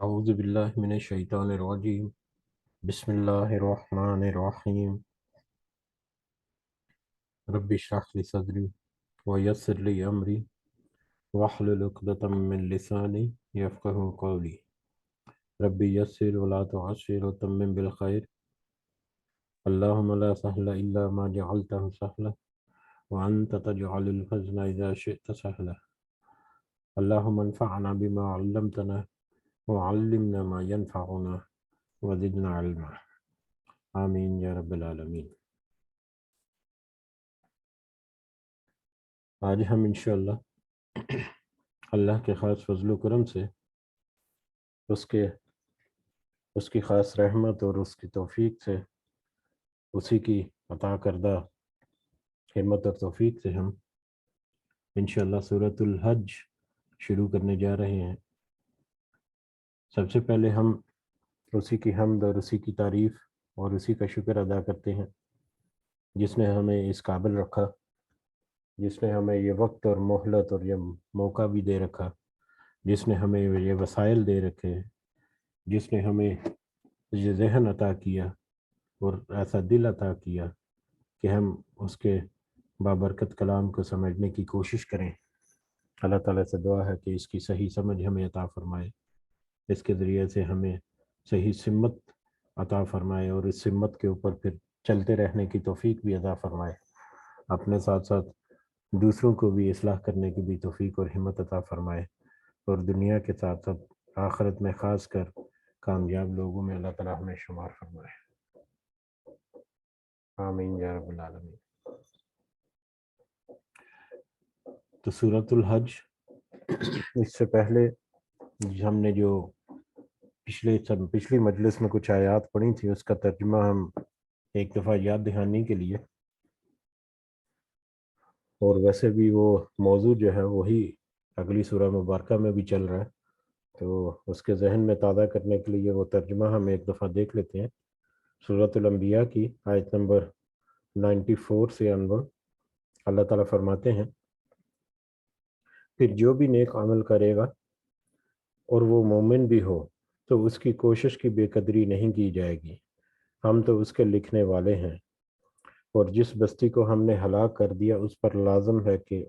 اعوذ باللہ من الشیطان الرجیم بسم اللہ الرحمن الرحیم رب اشرح لی صدری ویسر لی امری واحلل عقدۃ من لسانی یفقہوا قولی رب یسر ولا تعسر وتمم بالخیر اللہم لا سہل الا ما جعلتہ سہلا وانت تجعل الحزن اذا شئت سہلا اللہم انفعنا بما علمتنا وعلمنا ما ينفعنا وزدنا علما آمین یا رب العالمین۔ آج ہم انشاءاللہ اللہ کے خاص فضل و کرم سے اس کی خاص رحمت اور اس کی توفیق سے اسی کی عطا کردہ ہمت اور توفیق سے ہم انشاءاللہ سورۃ الحج شروع کرنے جا رہے ہیں۔ سب سے پہلے ہم اسی کی حمد اور اسی کی تعریف اور اسی کا شکر ادا کرتے ہیں جس نے ہمیں اس قابل رکھا، جس نے ہمیں یہ وقت اور مہلت اور یہ موقع بھی دے رکھا، جس نے ہمیں یہ وسائل دے رکھے، جس نے ہمیں یہ ذہن عطا کیا اور ایسا دل عطا کیا کہ ہم اس کے بابرکت کلام کو سمجھنے کی کوشش کریں۔ اللہ تعالیٰ سے دعا ہے کہ اس کی صحیح سمجھ ہمیں عطا فرمائے، اس کے ذریعے سے ہمیں صحیح سمت عطا فرمائے اور اس سمت کے اوپر پھر چلتے رہنے کی توفیق بھی عطا فرمائے، اپنے ساتھ ساتھ دوسروں کو بھی اصلاح کرنے کی بھی توفیق اور ہمت عطا فرمائے، اور دنیا کے ساتھ ساتھ آخرت میں خاص کر کامیاب لوگوں میں اللہ تعالیٰ ہمیں شمار فرمائے، آمین یا رب العالمین۔ تو سورۃ الحج، اس سے پہلے ہم نے جو پچھلی مجلس میں کچھ آیات پڑھی تھی، اس کا ترجمہ ہم ایک دفعہ یاد دہانی کے لیے، اور ویسے بھی وہ موضوع جو ہے وہی اگلی سورہ مبارکہ میں بھی چل رہا ہے، تو اس کے ذہن میں تازہ کرنے کے لیے وہ ترجمہ ہم ایک دفعہ دیکھ لیتے ہیں۔ سورۃ الانبیاء کی آیت نمبر 94 سے انور اللہ تعالیٰ فرماتے ہیں، پھر جو بھی نیک عمل کرے گا اور وہ مومن بھی ہو تو اس کی کوشش کی بے قدری نہیں کی جائے گی، ہم تو اس کے لکھنے والے ہیں، اور جس بستی کو ہم نے ہلاک کر دیا اس پر لازم ہے کہ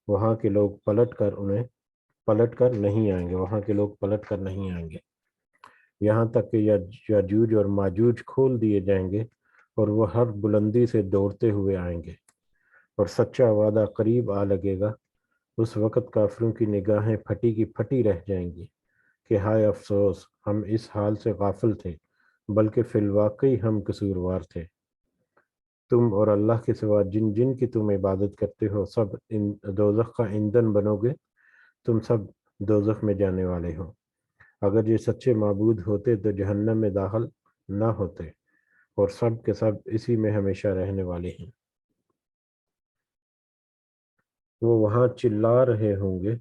وہاں کے لوگ پلٹ کر نہیں آئیں گے، وہاں کے لوگ پلٹ کر نہیں آئیں گے، یہاں تک کہ یاجوج اور ماجوج کھول دیے جائیں گے اور وہ ہر بلندی سے دوڑتے ہوئے آئیں گے، اور سچا وعدہ قریب آ لگے گا، اس وقت کافروں کی نگاہیں پھٹی کی پھٹی رہ جائیں گی کہ ہائے افسوس ہم اس حال سے غافل تھے، بلکہ فی الواقع ہم قصوروار تھے، تم اور اللہ کے سوا جن جن کی تم عبادت کرتے ہو سب دوزخ کا ایندھن بنو گے، تم سب دوزخ میں جانے والے ہو، اگر یہ سچے معبود ہوتے تو جہنم میں داخل نہ ہوتے، اور سب کے سب اسی میں ہمیشہ رہنے والے ہیں۔ وہ وہاں چلا رہے ہوں گے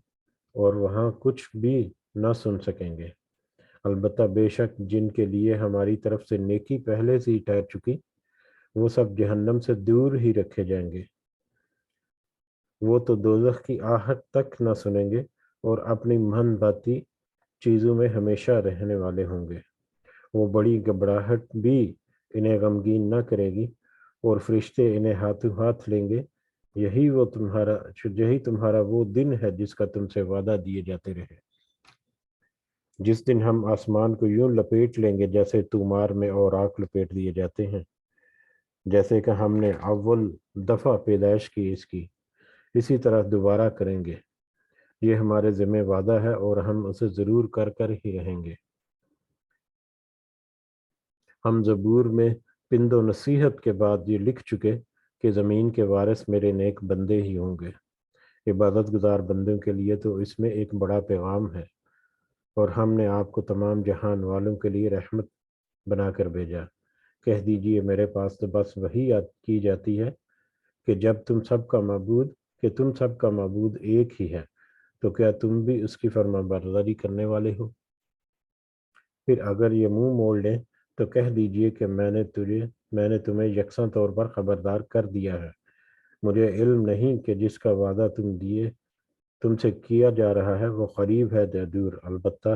اور وہاں کچھ بھی نہ سن سکیں گے، البتہ بے شک جن کے لیے ہماری طرف سے نیکی پہلے سے ہی ٹھہر چکی، وہ سب جہنم سے دور ہی رکھے جائیں گے، وہ تو دوزخ کی آہٹ تک نہ سنیں گے اور اپنی من بھاتی چیزوں میں ہمیشہ رہنے والے ہوں گے، وہ بڑی گھبراہٹ بھی انہیں غمگین نہ کرے گی، اور فرشتے انہیں ہاتھوں ہاتھ لیں گے، یہی تمہارا وہ دن ہے جس کا تم سے وعدہ دیے جاتے رہے، جس دن ہم آسمان کو یوں لپیٹ لیں گے جیسے تومار میں اوراق لپیٹ دیے جاتے ہیں، جیسے کہ ہم نے اول دفعہ پیدائش کی اس کی، اسی طرح دوبارہ کریں گے، یہ ہمارے ذمہ وعدہ ہے اور ہم اسے ضرور کر ہی رہیں گے۔ ہم زبور میں پند و نصیحت کے بعد یہ لکھ چکے کہ زمین کے وارث میرے نیک بندے ہی ہوں گے، عبادت گزار بندوں کے لیے تو اس میں ایک بڑا پیغام ہے، اور ہم نے آپ کو تمام جہان والوں کے لیے رحمت بنا کر بھیجا، کہہ دیجئے میرے پاس تو بس وہی یاد کی جاتی ہے کہ تم سب کا معبود ایک ہی ہے، تو کیا تم بھی اس کی فرما برداری کرنے والے ہو؟ پھر اگر یہ منہ موڑ لیں تو کہہ دیجئے کہ میں نے تمہیں یکساں طور پر خبردار کر دیا ہے، مجھے علم نہیں کہ جس کا وعدہ تم سے کیا جا رہا ہے وہ قریب ہے یا دور، البتہ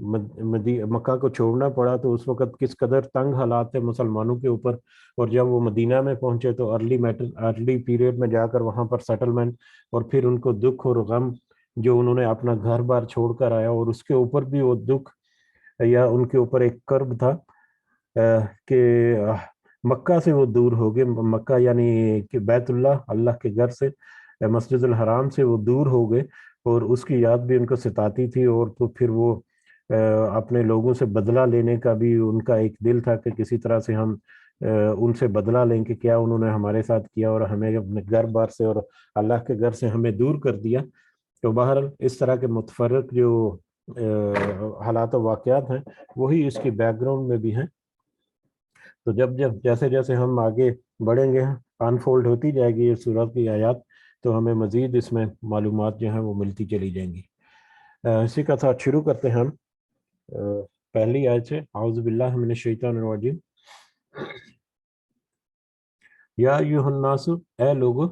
مکہ کو چھوڑنا پڑا تو اس وقت کس قدر تنگ حالات تھے مسلمانوں کے اوپر، اور جب وہ مدینہ میں پہنچے تو ارلی پیریڈ میں جا کر وہاں پر سیٹلمنٹ، اور پھر ان کو دکھ اور غم جو انہوں نے اپنا گھر بار چھوڑ کر آیا، اور اس کے اوپر بھی وہ دکھ یا ان کے اوپر ایک کرب تھا کہ مکہ سے وہ دور ہو گئے، مکہ یعنی کہ بیت اللہ، اللہ کے گھر سے، مسجد الحرام سے وہ دور ہو گئے، اور اس کی یاد بھی ان کو ستاتی تھی، اور تو پھر وہ اپنے لوگوں سے بدلہ لینے کا بھی ان کا ایک دل تھا کہ کسی طرح سے ہم ان سے بدلہ لیں کہ کیا انہوں نے ہمارے ساتھ کیا اور ہمیں اپنے گھر بار سے اور اللہ کے گھر سے ہمیں دور کر دیا۔ تو بہرحال اس طرح کے متفرق جو حالات و واقعات ہیں وہی اس کی بیک گراؤنڈ میں بھی ہیں۔ تو جب جیسے جیسے ہم آگے بڑھیں گے، انفولڈ ہوتی جائے گی یہ سورت کی آیات، تو ہمیں مزید اس میں معلومات جو ہیں وہ ملتی چلی جائیں گی۔ اسی کا ساتھ شروع کرتے ہیں ہم پہلی آیت سے، اعوذ باللہ من الشیطان الرجیم۔ یا ایھا الناس، اے لوگو،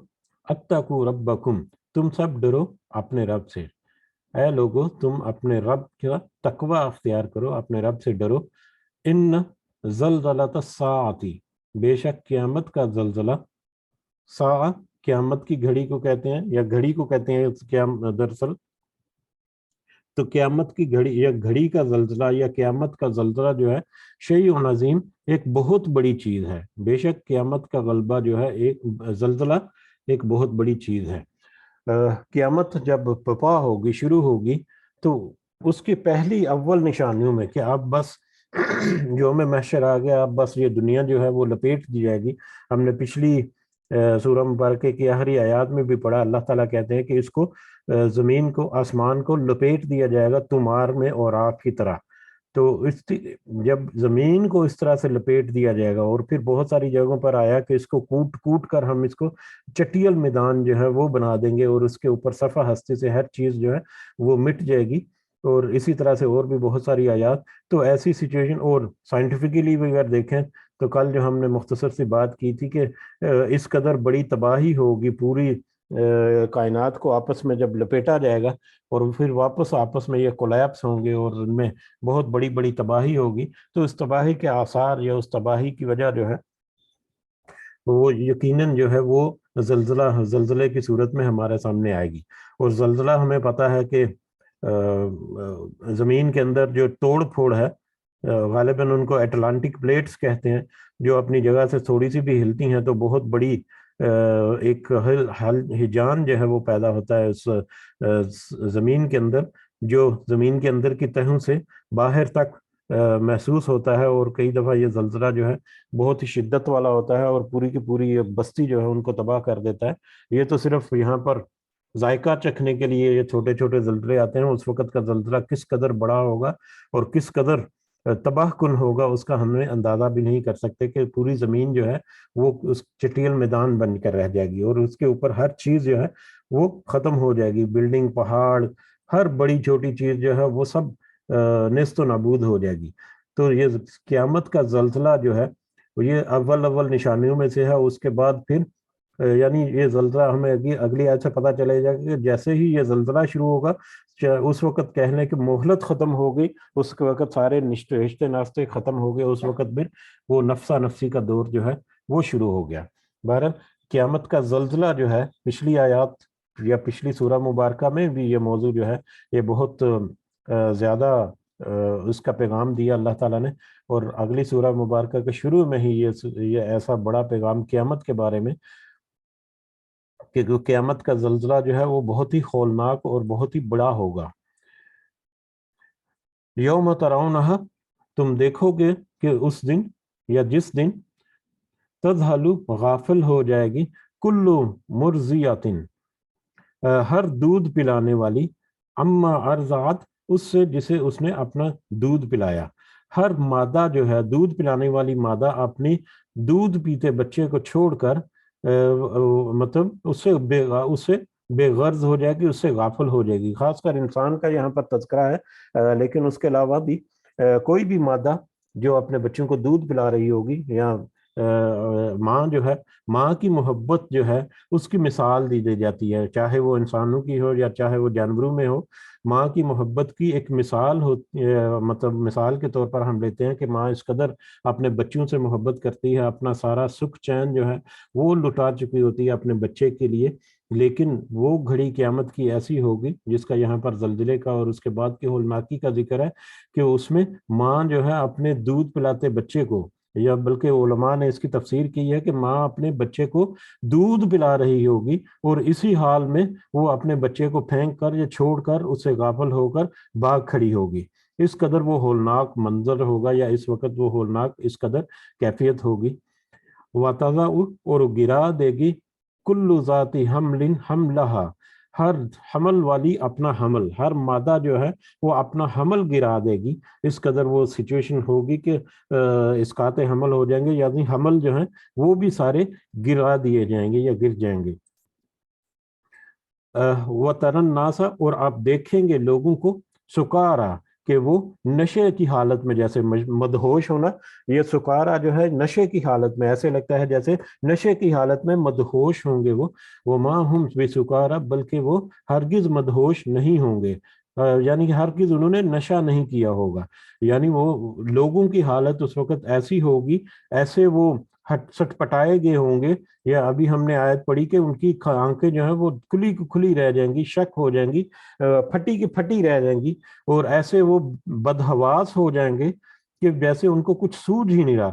اتقوا ربکم، تم سب ڈرو اپنے رب سے، اے لوگو تم اپنے رب کا تقوی اختیار کرو، اپنے رب سے ڈرو۔ ان زلزلۃ الساعۃ، بے شک قیامت کا زلزلہ، ساعہ قیامت کی گھڑی کو کہتے ہیں یا گھڑی کو کہتے ہیں دراصل، تو قیامت کی گھڑی یا گھڑی کا زلزلہ یا قیامت کا زلزلہ جو ہے شیء عظیم، ایک بہت بڑی چیز ہے۔ بے شک قیامت کا غلبہ جو ہے، ایک زلزلہ ایک بہت بڑی چیز ہے۔ قیامت جب پپا ہوگی، شروع ہوگی، تو اس کی پہلی اول نشانیوں میں کہ اب بس یوم محشر آ گیا، اب بس یہ دنیا جو ہے وہ لپیٹ دی جائے گی۔ ہم نے پچھلی سورہ مبارکہ کی آخری آیات میں بھی پڑھا، اللہ تعالیٰ کہتے ہیں کہ اس کو زمین کو، آسمان کو لپیٹ دیا جائے گا تمہار میں اور آگ کی طرح۔ تو جب زمین کو اس طرح سے لپیٹ دیا جائے گا، اور پھر بہت ساری جگہوں پر آیا کہ اس کو کوٹ کوٹ کر ہم اس کو چٹیل میدان جو ہے وہ بنا دیں گے، اور اس کے اوپر صفحہ ہستی سے ہر چیز جو ہے وہ مٹ جائے گی، اور اسی طرح سے اور بھی بہت ساری آیات۔ تو ایسی سچویشن، اور سائنٹیفکلی بھی اگر دیکھیں تو کل جو ہم نے مختصر سی بات کی تھی کہ اس قدر بڑی تباہی ہوگی، پوری کائنات کو آپس میں جب لپیٹا جائے گا اور پھر واپس آپس میں یہ کولیپس ہوں گے اور ان میں بہت بڑی بڑی تباہی ہوگی، تو اس تباہی کے آثار یا اس تباہی کی وجہ جو ہے وہ یقیناً جو ہے وہ زلزلے کی صورت میں ہمارے سامنے آئے گی۔ اور زلزلہ ہمیں پتہ ہے کہ زمین کے اندر جو توڑ پھوڑ ہے، غالباً ان کو اٹلانٹک پلیٹس کہتے ہیں، جو اپنی جگہ سے تھوڑی سی بھی ہلتی ہیں تو بہت بڑی ایک ہیجان جو ہے وہ پیدا ہوتا ہے اس زمین کے اندر، جو زمین کے اندر کی تہوں سے باہر تک محسوس ہوتا ہے، اور کئی دفعہ یہ زلزلہ جو ہے بہت ہی شدت والا ہوتا ہے اور پوری کی پوری یہ بستی جو ہے ان کو تباہ کر دیتا ہے۔ یہ تو صرف یہاں پر ذائقہ چکھنے کے لیے یہ چھوٹے چھوٹے زلزلے آتے ہیں، اس وقت کا زلزلہ کس قدر بڑا ہوگا اور کس قدر تباہ کن ہوگا اس کا ہم نے اندازہ بھی نہیں کر سکتے، کہ پوری زمین جو ہے وہ اس چٹیل میدان بن کر رہ جائے گی، اور اس کے اوپر ہر چیز جو ہے وہ ختم ہو جائے گی، بلڈنگ، پہاڑ، ہر بڑی چھوٹی چیز جو ہے وہ سب نیست و نابود ہو جائے گی۔ تو یہ قیامت کا زلزلہ جو ہے یہ اول نشانیوں میں سے ہے۔ اس کے بعد پھر یعنی یہ زلزلہ ہمیں اگلی آیت سے پتہ چلے گا کہ جیسے ہی یہ زلزلہ شروع ہوگا، اس وقت کہہ لیں کہ مہلت ختم ہو گئی، اس کے وقت سارے رشتے ناشتے ختم ہو گئے، اس وقت پھر وہ نفسا نفسی کا دور جو ہے وہ شروع ہو گیا۔ بہرحال قیامت کا زلزلہ جو ہے، پچھلی آیات یا پچھلی سورہ مبارکہ میں بھی یہ موضوع جو ہے یہ بہت زیادہ اس کا پیغام دیا اللہ تعالیٰ نے، اور اگلی سورہ مبارکہ کے شروع میں ہی یہ ایسا بڑا پیغام قیامت کے بارے میں کہ قیامت کا زلزلہ جو ہے وہ بہت ہی ہولناک اور بہت ہی بڑا ہوگا۔ یوم ترونہا، تم دیکھو گے کہ اس دن یا جس دن، تذہلو، غافل ہو جائے گی، کلو مرضیاتن، ہر دودھ پلانے والی، اما ارضعت، اس سے جسے اس نے اپنا دودھ پلایا۔ ہر مادہ جو ہے، دودھ پلانے والی مادہ اپنی دودھ پیتے بچے کو چھوڑ کر مطلب اس سے بے غرض ہو جائے گی، اس سے غافل ہو جائے گی۔ خاص کر انسان کا یہاں پر تذکرہ ہے، لیکن اس کے علاوہ بھی کوئی بھی مادہ جو اپنے بچوں کو دودھ پلا رہی ہوگی یا ماں جو ہے، ماں کی محبت جو ہے اس کی مثال دی جاتی ہے، چاہے وہ انسانوں کی ہو یا چاہے وہ جانوروں میں ہو، ماں کی محبت کی ایک مثال ہوتی، مطلب مثال کے طور پر ہم لیتے ہیں کہ ماں اس قدر اپنے بچوں سے محبت کرتی ہے، اپنا سارا سکھ چین جو ہے وہ لٹا چکی ہوتی ہے اپنے بچے کے لیے، لیکن وہ گھڑی قیامت کی ایسی ہوگی جس کا یہاں پر زلزلے کا اور اس کے بعد کی ہولناکی کا ذکر ہے کہ اس میں ماں جو ہے اپنے دودھ پلاتے بچے کو، یا بلکہ علماء نے اس کی تفسیر کی ہے کہ ماں اپنے بچے کو دودھ پلا رہی ہوگی اور اسی حال میں وہ اپنے بچے کو پھینک کر یا چھوڑ کر اس سے غافل ہو کر بھاگ کھڑی ہوگی۔ اس قدر وہ ہولناک منظر ہوگا، یا اس وقت وہ ہولناک اس قدر کیفیت ہوگی۔ وَتَضَعُ، اور گرا دے گی، کُلُّ ذَاتِ حَمْلٍ حَمْلَهَا، ہر حمل والی اپنا حمل، ہر مادہ جو ہے وہ اپنا حمل گرا دے گی۔ اس قدر وہ سچویشن ہوگی کہ اسقاط حمل ہو جائیں گے، یعنی حمل جو ہیں وہ بھی سارے گرا دیے جائیں گے یا گر جائیں گے۔ وَتَرَى النَّاسَ، اور آپ دیکھیں گے لوگوں کو، سکارا، کہ وہ نشے کی حالت میں، جیسے مدہوش ہونا، یہ سکارا جو ہے نشے کی حالت میں، ایسے لگتا ہے جیسے نشے کی حالت میں مدہوش ہوں گے وہ، وَمَا هُمْ بِسُکارا، بلکہ وہ ہرگز مدہوش نہیں ہوں گے، یعنی کہ ہرگز انہوں نے نشہ نہیں کیا ہوگا، یعنی وہ لوگوں کی حالت اس وقت ایسی ہوگی، ایسے وہ سٹ پٹائے گئے ہوں گے، یا ابھی ہم نے آیت پڑھی کہ ان کی آنکھیں جو ہیں وہ کھلی کھلی رہ جائیں گی، شک ہو جائیں گی، پھٹی کی پھٹی رہ جائیں گی، اور ایسے وہ بدحواس ہو جائیں گے کہ جیسے ان کو کچھ سوج ہی نہیں رہا،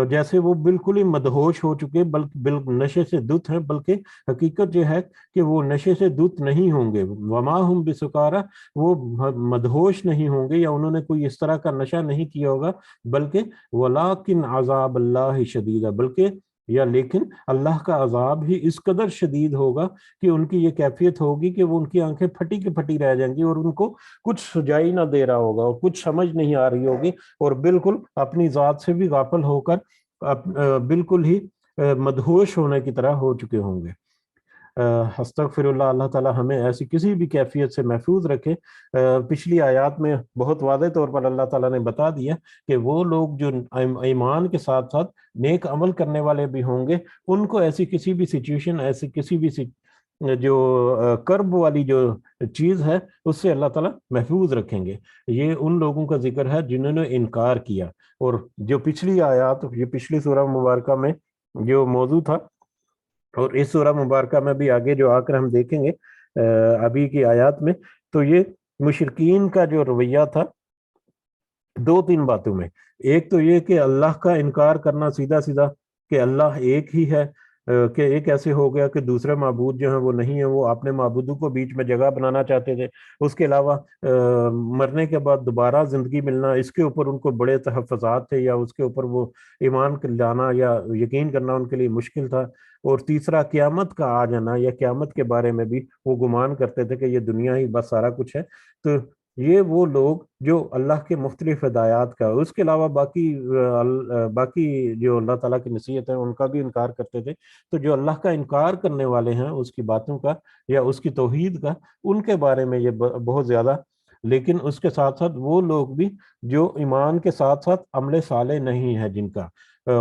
جیسے وہ بالکل ہی مدہوش ہو چکے، بلکہ نشے سے دھت ہیں، بلکہ حقیقت یہ ہے کہ وہ نشے سے دھت نہیں ہوں گے، وما ہم بسکارا، وہ مدہوش نہیں ہوں گے یا انہوں نے کوئی اس طرح کا نشہ نہیں کیا ہوگا، بلکہ ولیکن عذاب اللہ شدید، بلکہ یا لیکن اللہ کا عذاب ہی اس قدر شدید ہوگا کہ ان کی یہ کیفیت ہوگی کہ وہ ان کی آنکھیں پھٹی کی پھٹی رہ جائیں گی، اور ان کو کچھ سجائی نہ دے رہا ہوگا اور کچھ سمجھ نہیں آ رہی ہوگی، اور بالکل اپنی ذات سے بھی غافل ہو کر بالکل ہی مدہوش ہونے کی طرح ہو چکے ہوں گے۔ استغفر اللہ، اللہ تعالیٰ ہمیں ایسی کسی بھی کیفیت سے محفوظ رکھے۔ پچھلی آیات میں بہت واضح طور پر اللہ تعالیٰ نے بتا دیا کہ وہ لوگ جو ایمان کے ساتھ ساتھ نیک عمل کرنے والے بھی ہوں گے، ان کو ایسی کسی بھی سچویشن، ایسی کسی بھی جو کرب والی جو چیز ہے اس سے اللہ تعالیٰ محفوظ رکھیں گے۔ یہ ان لوگوں کا ذکر ہے جنہوں نے انکار کیا، اور جو پچھلی آیات، یہ پچھلی سورہ مبارکہ میں جو موضوع تھا، اور اس سورہ مبارکہ میں بھی آگے جو آ کر ہم دیکھیں گے ابھی کی آیات میں، تو یہ مشرکین کا جو رویہ تھا دو تین باتوں میں، ایک تو یہ کہ اللہ کا انکار کرنا سیدھا سیدھا کہ اللہ ایک ہی ہے، کہ ایک ایسے ہو گیا کہ دوسرے معبود جو ہیں وہ نہیں ہیں، وہ اپنے معبودوں کو بیچ میں جگہ بنانا چاہتے تھے، اس کے علاوہ مرنے کے بعد دوبارہ زندگی ملنا، اس کے اوپر ان کو بڑے تحفظات تھے، یا اس کے اوپر وہ ایمان لانا یا یقین کرنا ان کے لیے مشکل تھا، اور تیسرا قیامت کا آ جانا، یا قیامت کے بارے میں بھی وہ گمان کرتے تھے کہ یہ دنیا ہی بس سارا کچھ ہے۔ تو یہ وہ لوگ جو اللہ کے مختلف ہدایات کا، اس کے علاوہ باقی جو اللہ تعالیٰ کی نصیحت ہے ان کا بھی انکار کرتے تھے، تو جو اللہ کا انکار کرنے والے ہیں اس کی باتوں کا یا اس کی توحید کا، ان کے بارے میں یہ بہت زیادہ، لیکن اس کے ساتھ ساتھ وہ لوگ بھی جو ایمان کے ساتھ ساتھ عمل صالح نہیں ہے، جن کا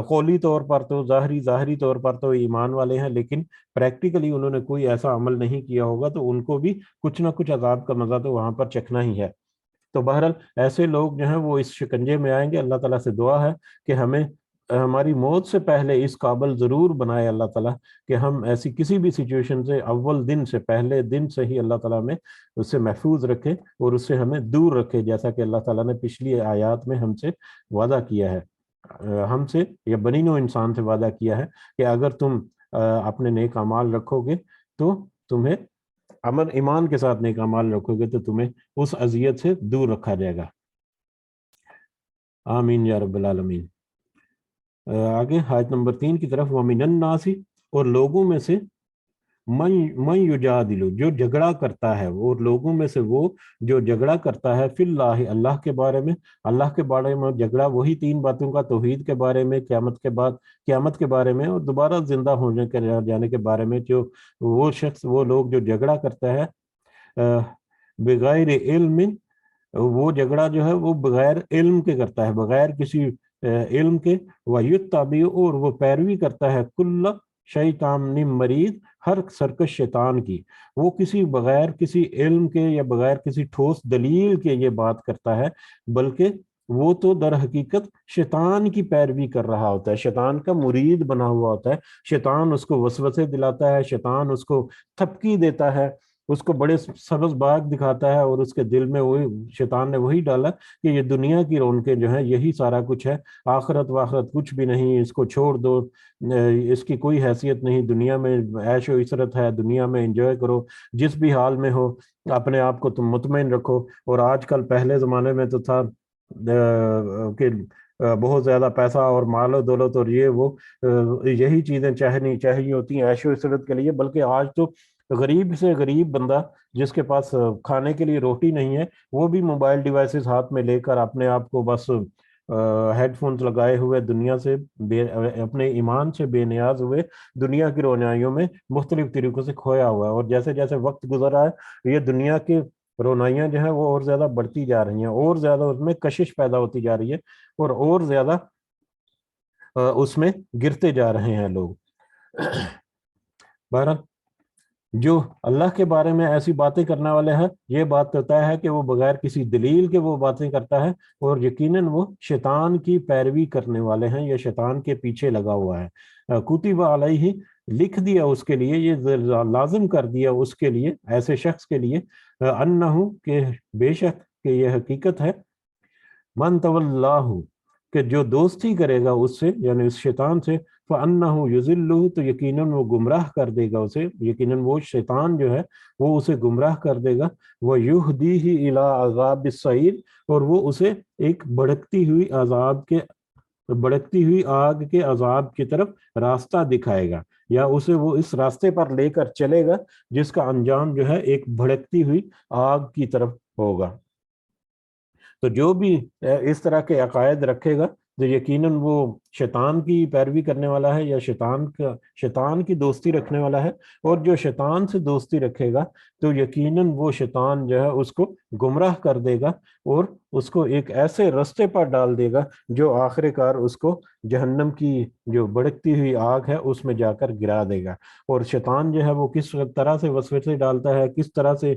قولی طور پر تو ظاہری طور پر تو ایمان والے ہیں، لیکن پریکٹیکلی انہوں نے کوئی ایسا عمل نہیں کیا ہوگا، تو ان کو بھی کچھ نہ کچھ عذاب کا مزہ تو وہاں پر چکھنا ہی ہے۔ تو بہرحال ایسے لوگ جو ہیں وہ اس شکنجے میں آئیں گے۔ اللہ تعالیٰ سے دعا ہے کہ ہمیں ہماری موت سے پہلے اس قابل ضرور بنائے اللہ تعالیٰ کہ ہم ایسی کسی بھی سچویشن سے اول دن سے، پہلے دن سے ہی اللہ تعالیٰ میں اس سے محفوظ رکھے اور اس سے ہمیں دور رکھے، جیسا کہ اللہ تعالیٰ نے پچھلی آیات میں ہم سے وعدہ کیا ہے، ہم سے یا بنی نوع انسان سے وعدہ کیا ہے کہ اگر تم اپنے نیک اعمال رکھو گے تو تمہیں ایمان کے ساتھ نیک اعمال رکھو گے تو تمہیں اس اذیت سے دور رکھا جائے گا۔ آمین یا رب العالمین۔ آگے آیت نمبر 3 کی طرف، وَمِنَ النَّاسِ، اور لوگوں میں سے، من یجادل، جو جھگڑا کرتا ہے، اور لوگوں میں سے وہ جو جھگڑا کرتا ہے، فی اللہ، اللہ کے بارے میں، اللہ کے بارے میں جھگڑا وہی تین باتوں کا، توحید کے بارے میں، قیامت کے بارے میں، اور دوبارہ زندہ ہونے کے جانے کے بارے میں، جو وہ شخص، وہ لوگ جو جھگڑا کرتا ہے بغیر علم، وہ جھگڑا جو ہے وہ بغیر علم کے کرتا ہے، بغیر کسی علم کے، وَيُتَّبِعُ اور وہ پیروی کرتا ہے کل شیطان مرید ہر سرکش شیطان کی، وہ کسی بغیر کسی علم کے یا بغیر کسی ٹھوس دلیل کے یہ بات کرتا ہے، بلکہ وہ تو در حقیقت شیطان کی پیروی کر رہا ہوتا ہے، شیطان کا مرید بنا ہوا ہوتا ہے، شیطان اس کو وسوسے دلاتا ہے، شیطان اس کو تھپکی دیتا ہے، اس کو بڑے سبز باغ دکھاتا ہے، اور اس کے دل میں وہی شیطان نے وہی ڈالا کہ یہ دنیا کی رونقیں جو ہیں یہی سارا کچھ ہے، آخرت واخرت کچھ بھی نہیں، اس کو چھوڑ دو، اس کی کوئی حیثیت نہیں، دنیا میں عیش و عشرت ہے، دنیا میں انجوائے کرو، جس بھی حال میں ہو اپنے آپ کو تم مطمئن رکھو۔ اور آج کل پہلے زمانے میں تو تھا کہ بہت زیادہ پیسہ اور مال و دولت اور یہ وہ یہی چیزیں چاہیے ہوتی ہیں عیش و عشرت کے لیے، بلکہ آج تو غریب سے غریب بندہ جس کے پاس کھانے کے لیے روٹی نہیں ہے، وہ بھی موبائل ڈیوائسز ہاتھ میں لے کر اپنے آپ کو بس ہیڈ فونز لگائے ہوئے دنیا سے اپنے ایمان سے بے نیاز ہوئے دنیا کی رونائیوں میں مختلف طریقوں سے کھویا ہوا ہے، اور جیسے جیسے وقت گزر رہا ہے یہ دنیا کی رونائیاں جو ہیں وہ اور زیادہ بڑھتی جا رہی ہیں، اور زیادہ اس میں کشش پیدا ہوتی جا رہی ہے، اور زیادہ اس میں گرتے جا رہے ہیں لوگ۔ بہرحال جو اللہ کے بارے میں ایسی باتیں کرنے والے ہیں، یہ بات طے ہے کہ وہ بغیر کسی دلیل کے وہ باتیں کرتا ہے، اور یقیناً وہ شیطان کی پیروی کرنے والے ہیں یا شیطان کے پیچھے لگا ہوا ہے۔ کتب علیہ لکھ دیا اس کے لیے، یہ لازم کر دیا اس کے لیے، ایسے شخص کے لیے، انہو کہ بے شک کہ یہ حقیقت ہے، من تولاہ کہ جو دوستی کرے گا اس سے یعنی اس شیطان سے، فَأَنَّهُ يُضِلُّهُ تو یقیناً وہ گمراہ کر دے گا اسے، یقیناً وہ شیطان جو ہے وہ اسے گمراہ کر دے گا، وَيُهْدِيهِ إِلَىٰ عَذَابِ السَّعِيرِ اور وہ اسے ایک بڑکتی ہوئی آگ کے عذاب کی طرف راستہ دکھائے گا، یا اسے وہ اس راستے پر لے کر چلے گا جس کا انجام جو ہے ایک بھڑکتی ہوئی آگ کی طرف ہوگا۔ تو جو بھی اس طرح کے عقائد رکھے گا تو یقیناً وہ شیطان کی پیروی کرنے والا ہے یا شیطان کی دوستی رکھنے والا ہے، اور جو شیطان سے دوستی رکھے گا تو یقیناً وہ شیطان جو ہے اس کو گمراہ کر دے گا اور اس کو ایک ایسے رستے پر ڈال دے گا جو آخر کار اس کو جہنم کی جو بڑکتی ہوئی آگ ہے اس میں جا کر گرا دے گا۔ اور شیطان جو ہے وہ کس طرح سے وسوسے ڈالتا ہے، کس طرح سے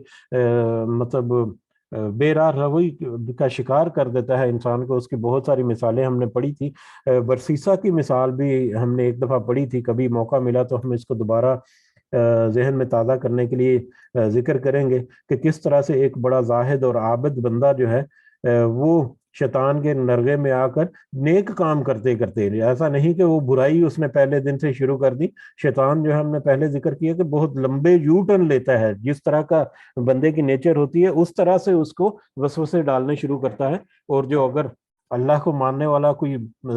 مطلب بے راہ روی کا شکار کر دیتا ہے انسان کو، اس کی بہت ساری مثالیں ہم نے پڑھی تھی۔ برسیسا کی مثال بھی ہم نے ایک دفعہ پڑھی تھی، کبھی موقع ملا تو ہم اس کو دوبارہ ذہن میں تازہ کرنے کے لیے ذکر کریں گے کہ کس طرح سے ایک بڑا زاہد اور عابد بندہ جو ہے وہ شیطان کے نرغے میں آ کر نیک کام کرتے کرتے، ایسا نہیں کہ وہ برائی اس نے پہلے دن سے شروع کر دی، شیطان جو ہے ہم نے پہلے ذکر کیا کہ بہت لمبے یو ٹرن لیتا ہے، جس طرح کا بندے کی نیچر ہوتی ہے اس طرح سے اس کو وسوسے ڈالنے شروع کرتا ہے، اور جو اگر اللہ کو ماننے والا کوئی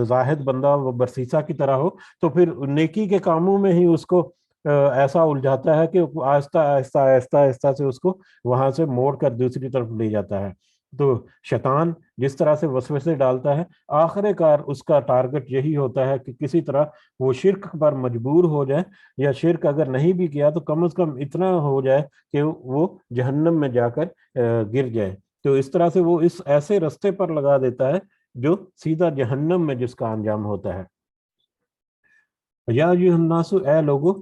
زاہد بندہ وہ برسیسا کی طرح ہو تو پھر نیکی کے کاموں میں ہی اس کو ایسا الجھاتا ہے کہ آہستہ آہستہ آہستہ آہستہ سے اس کو وہاں سے موڑ کر دوسری طرف لے جاتا ہے۔ تو شیطان جس طرح سے وسوسے ڈالتا ہے آخر کار اس کا ٹارگٹ یہی ہوتا ہے کہ کسی طرح وہ شرک پر مجبور ہو جائے، یا شرک اگر نہیں بھی کیا تو کم از کم اتنا ہو جائے کہ وہ جہنم میں جا کر گر جائے۔ تو اس طرح سے وہ اس ایسے رستے پر لگا دیتا ہے جو سیدھا جہنم میں جس کا انجام ہوتا ہے۔ یا ایھا الناس اے لوگو،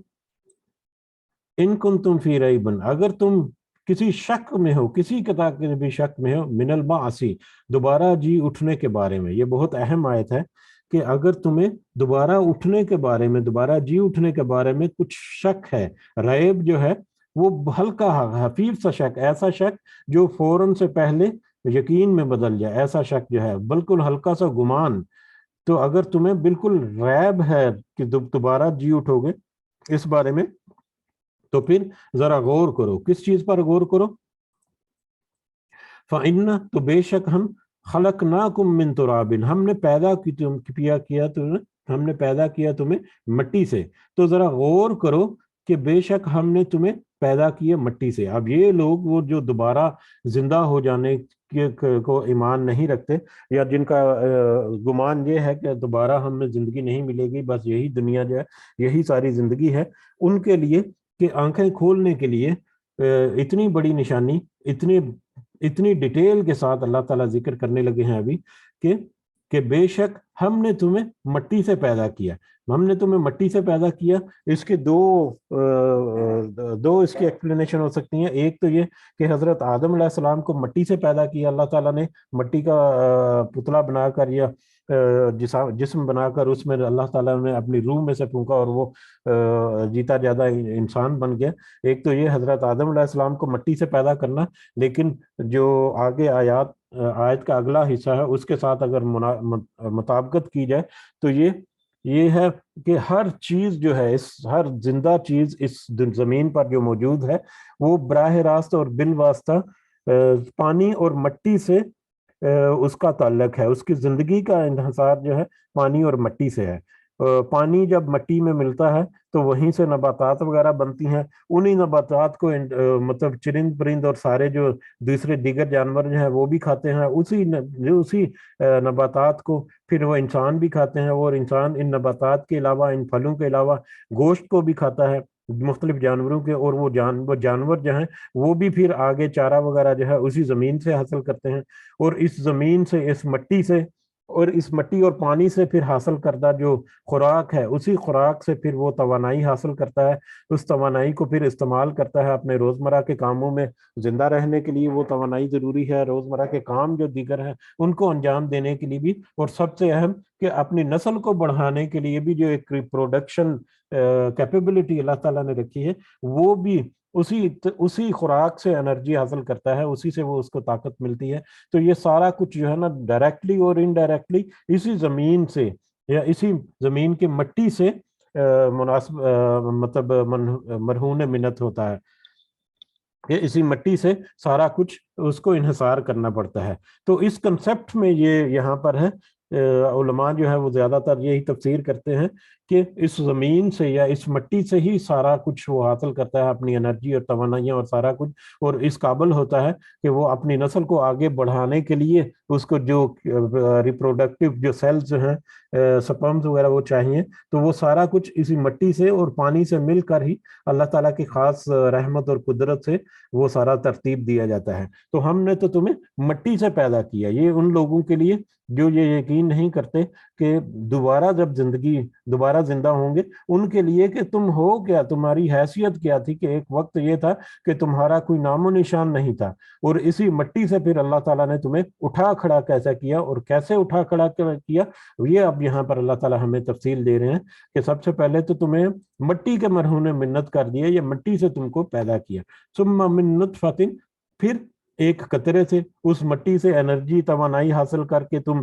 ان کنتم فی ریب اگر تم کسی شک میں ہو، کسی کتاب کے بھی شک میں ہو، من البعث دوبارہ جی اٹھنے کے بارے میں، یہ بہت اہم آیت ہے کہ اگر تمہیں دوبارہ اٹھنے کے بارے میں، دوبارہ جی اٹھنے کے بارے میں کچھ شک ہے، ریب جو ہے وہ ہلکا حفیف سا شک، ایسا شک جو فوراً سے پہلے یقین میں بدل جائے، ایسا شک جو ہے بالکل ہلکا سا گمان، تو اگر تمہیں بالکل ریب ہے کہ دوبارہ جی اٹھو گے اس بارے میں تو پھر ذرا غور کرو۔ کس چیز پر غور کرو؟ فَإِنَّ تو بے شک ہم خَلَقْنَاكُم مِّن تُرَابٍ ہم نے پیدا کیا تمہیں مٹی سے، تو ذرا غور کرو کہ بے شک ہم نے تمہیں پیدا کیا مٹی سے۔ اب یہ لوگ وہ جو دوبارہ زندہ ہو جانے کو ایمان نہیں رکھتے، یا جن کا گمان یہ ہے کہ دوبارہ ہمیں زندگی نہیں ملے گی، بس یہی دنیا جو ہے یہی ساری زندگی ہے، ان کے لیے کہ آنکھیں کھولنے کے لیے اتنی بڑی نشانی اتنی ڈیٹیل کے ساتھ اللہ تعالیٰ ذکر کرنے لگے ہیں ابھی کہ کہ بے شک ہم نے تمہیں مٹی سے پیدا کیا. ہم نے تمہیں مٹی سے پیدا کیا، اس کے دو اس کی ایکسپلینیشن ہو سکتی ہیں. ایک تو یہ کہ حضرت آدم علیہ السلام کو مٹی سے پیدا کیا اللہ تعالیٰ نے، مٹی کا پتلا بنا کر یا جسم بنا کر اس میں اللہ تعالیٰ نے اپنی روح میں سے پھونکا اور وہ جیتا جاتا انسان بن گیا. ایک تو یہ حضرت آدم علیہ السلام کو مٹی سے پیدا کرنا. لیکن جو آگے آیت کا اگلا حصہ ہے اس کے ساتھ اگر مطابقت کی جائے تو یہ ہے کہ ہر چیز جو ہے، ہر زندہ چیز اس زمین پر جو موجود ہے وہ براہ راست اور بالواسطہ پانی اور مٹی سے اس کا تعلق ہے. اس کی زندگی کا انحصار جو ہے پانی اور مٹی سے ہے. پانی جب مٹی میں ملتا ہے تو وہیں سے نباتات وغیرہ بنتی ہیں. انہی نباتات کو مطلب چرند پرند اور سارے جو دوسرے دیگر جانور جو ہیں وہ بھی کھاتے ہیں. اسی نباتات کو پھر وہ انسان بھی کھاتے ہیں، اور انسان ان نباتات کے علاوہ، ان پھلوں کے علاوہ گوشت کو بھی کھاتا ہے مختلف جانوروں کے. اور وہ جانور جو ہیں وہ بھی پھر آگے چارہ وغیرہ جو ہے اسی زمین سے حاصل کرتے ہیں. اور اس زمین سے، اس مٹی سے، اور اس مٹی اور پانی سے پھر حاصل کردہ جو خوراک ہے، اسی خوراک سے پھر وہ توانائی حاصل کرتا ہے. اس توانائی کو پھر استعمال کرتا ہے اپنے روزمرہ کے کاموں میں. زندہ رہنے کے لیے وہ توانائی ضروری ہے، روزمرہ کے کام جو دیگر ہیں ان کو انجام دینے کے لیے بھی، اور سب سے اہم کہ اپنی نسل کو بڑھانے کے لیے بھی جو ایک ریپروڈکشن کیپیبلٹی اللہ تعالیٰ نے رکھی ہے، وہ بھی اسی خوراک سے انرجی حاصل کرتا ہے، اسی سے وہ اس کو طاقت ملتی ہے. تو یہ سارا کچھ جو ہے نا ڈائریکٹلی اور انڈائریکٹلی اسی زمین سے یا اسی زمین کی مٹی سے مناسب مطلب مرہون منت ہوتا ہے کہ اسی مٹی سے سارا کچھ اس کو انحصار کرنا پڑتا ہے. تو اس کنسپٹ میں یہ یہاں پر ہے. علماء جو ہے وہ زیادہ تر یہی تفسیر کرتے ہیں کہ اس زمین سے یا اس مٹی سے ہی سارا کچھ وہ حاصل کرتا ہے، اپنی انرجی اور توانائیاں اور سارا کچھ، اور اس قابل ہوتا ہے کہ وہ اپنی نسل کو آگے بڑھانے کے لیے اس کو جو ریپروڈکٹیو جو سیلز جو ہیں، سپرمز وغیرہ وہ چاہیے، تو وہ سارا کچھ اسی مٹی سے اور پانی سے مل کر ہی اللہ تعالیٰ کی خاص رحمت اور قدرت سے وہ سارا ترتیب دیا جاتا ہے. تو ہم نے تو تمہیں مٹی سے پیدا کیا. یہ ان لوگوں کے لیے جو یہ یقین نہیں کرتے کہ دوبارہ جب دوبارہ زندہ ہوں گے، ان کے لیے کہ تم ہو کیا، تمہاری حیثیت کیا تھی، کہ ایک وقت یہ تھا کہ تمہارا کوئی نام و نشان نہیں تھا، اور اسی مٹی سے پھر اللہ تعالیٰ نے تمہیں اٹھا کھڑا کیسا کیا، اور کیسے اٹھا کھڑا کیا، یہ اب یہاں پر اللہ تعالیٰ ہمیں تفصیل دے رہے ہیں کہ سب سے پہلے تو تمہیں مٹی کے مرہون منت کر دیا، یہ مٹی سے تم کو پیدا کیا. ثم من نطفۃ، پھر ایک قطرے سے، اس مٹی سے انرجی توانائی حاصل کر کے تم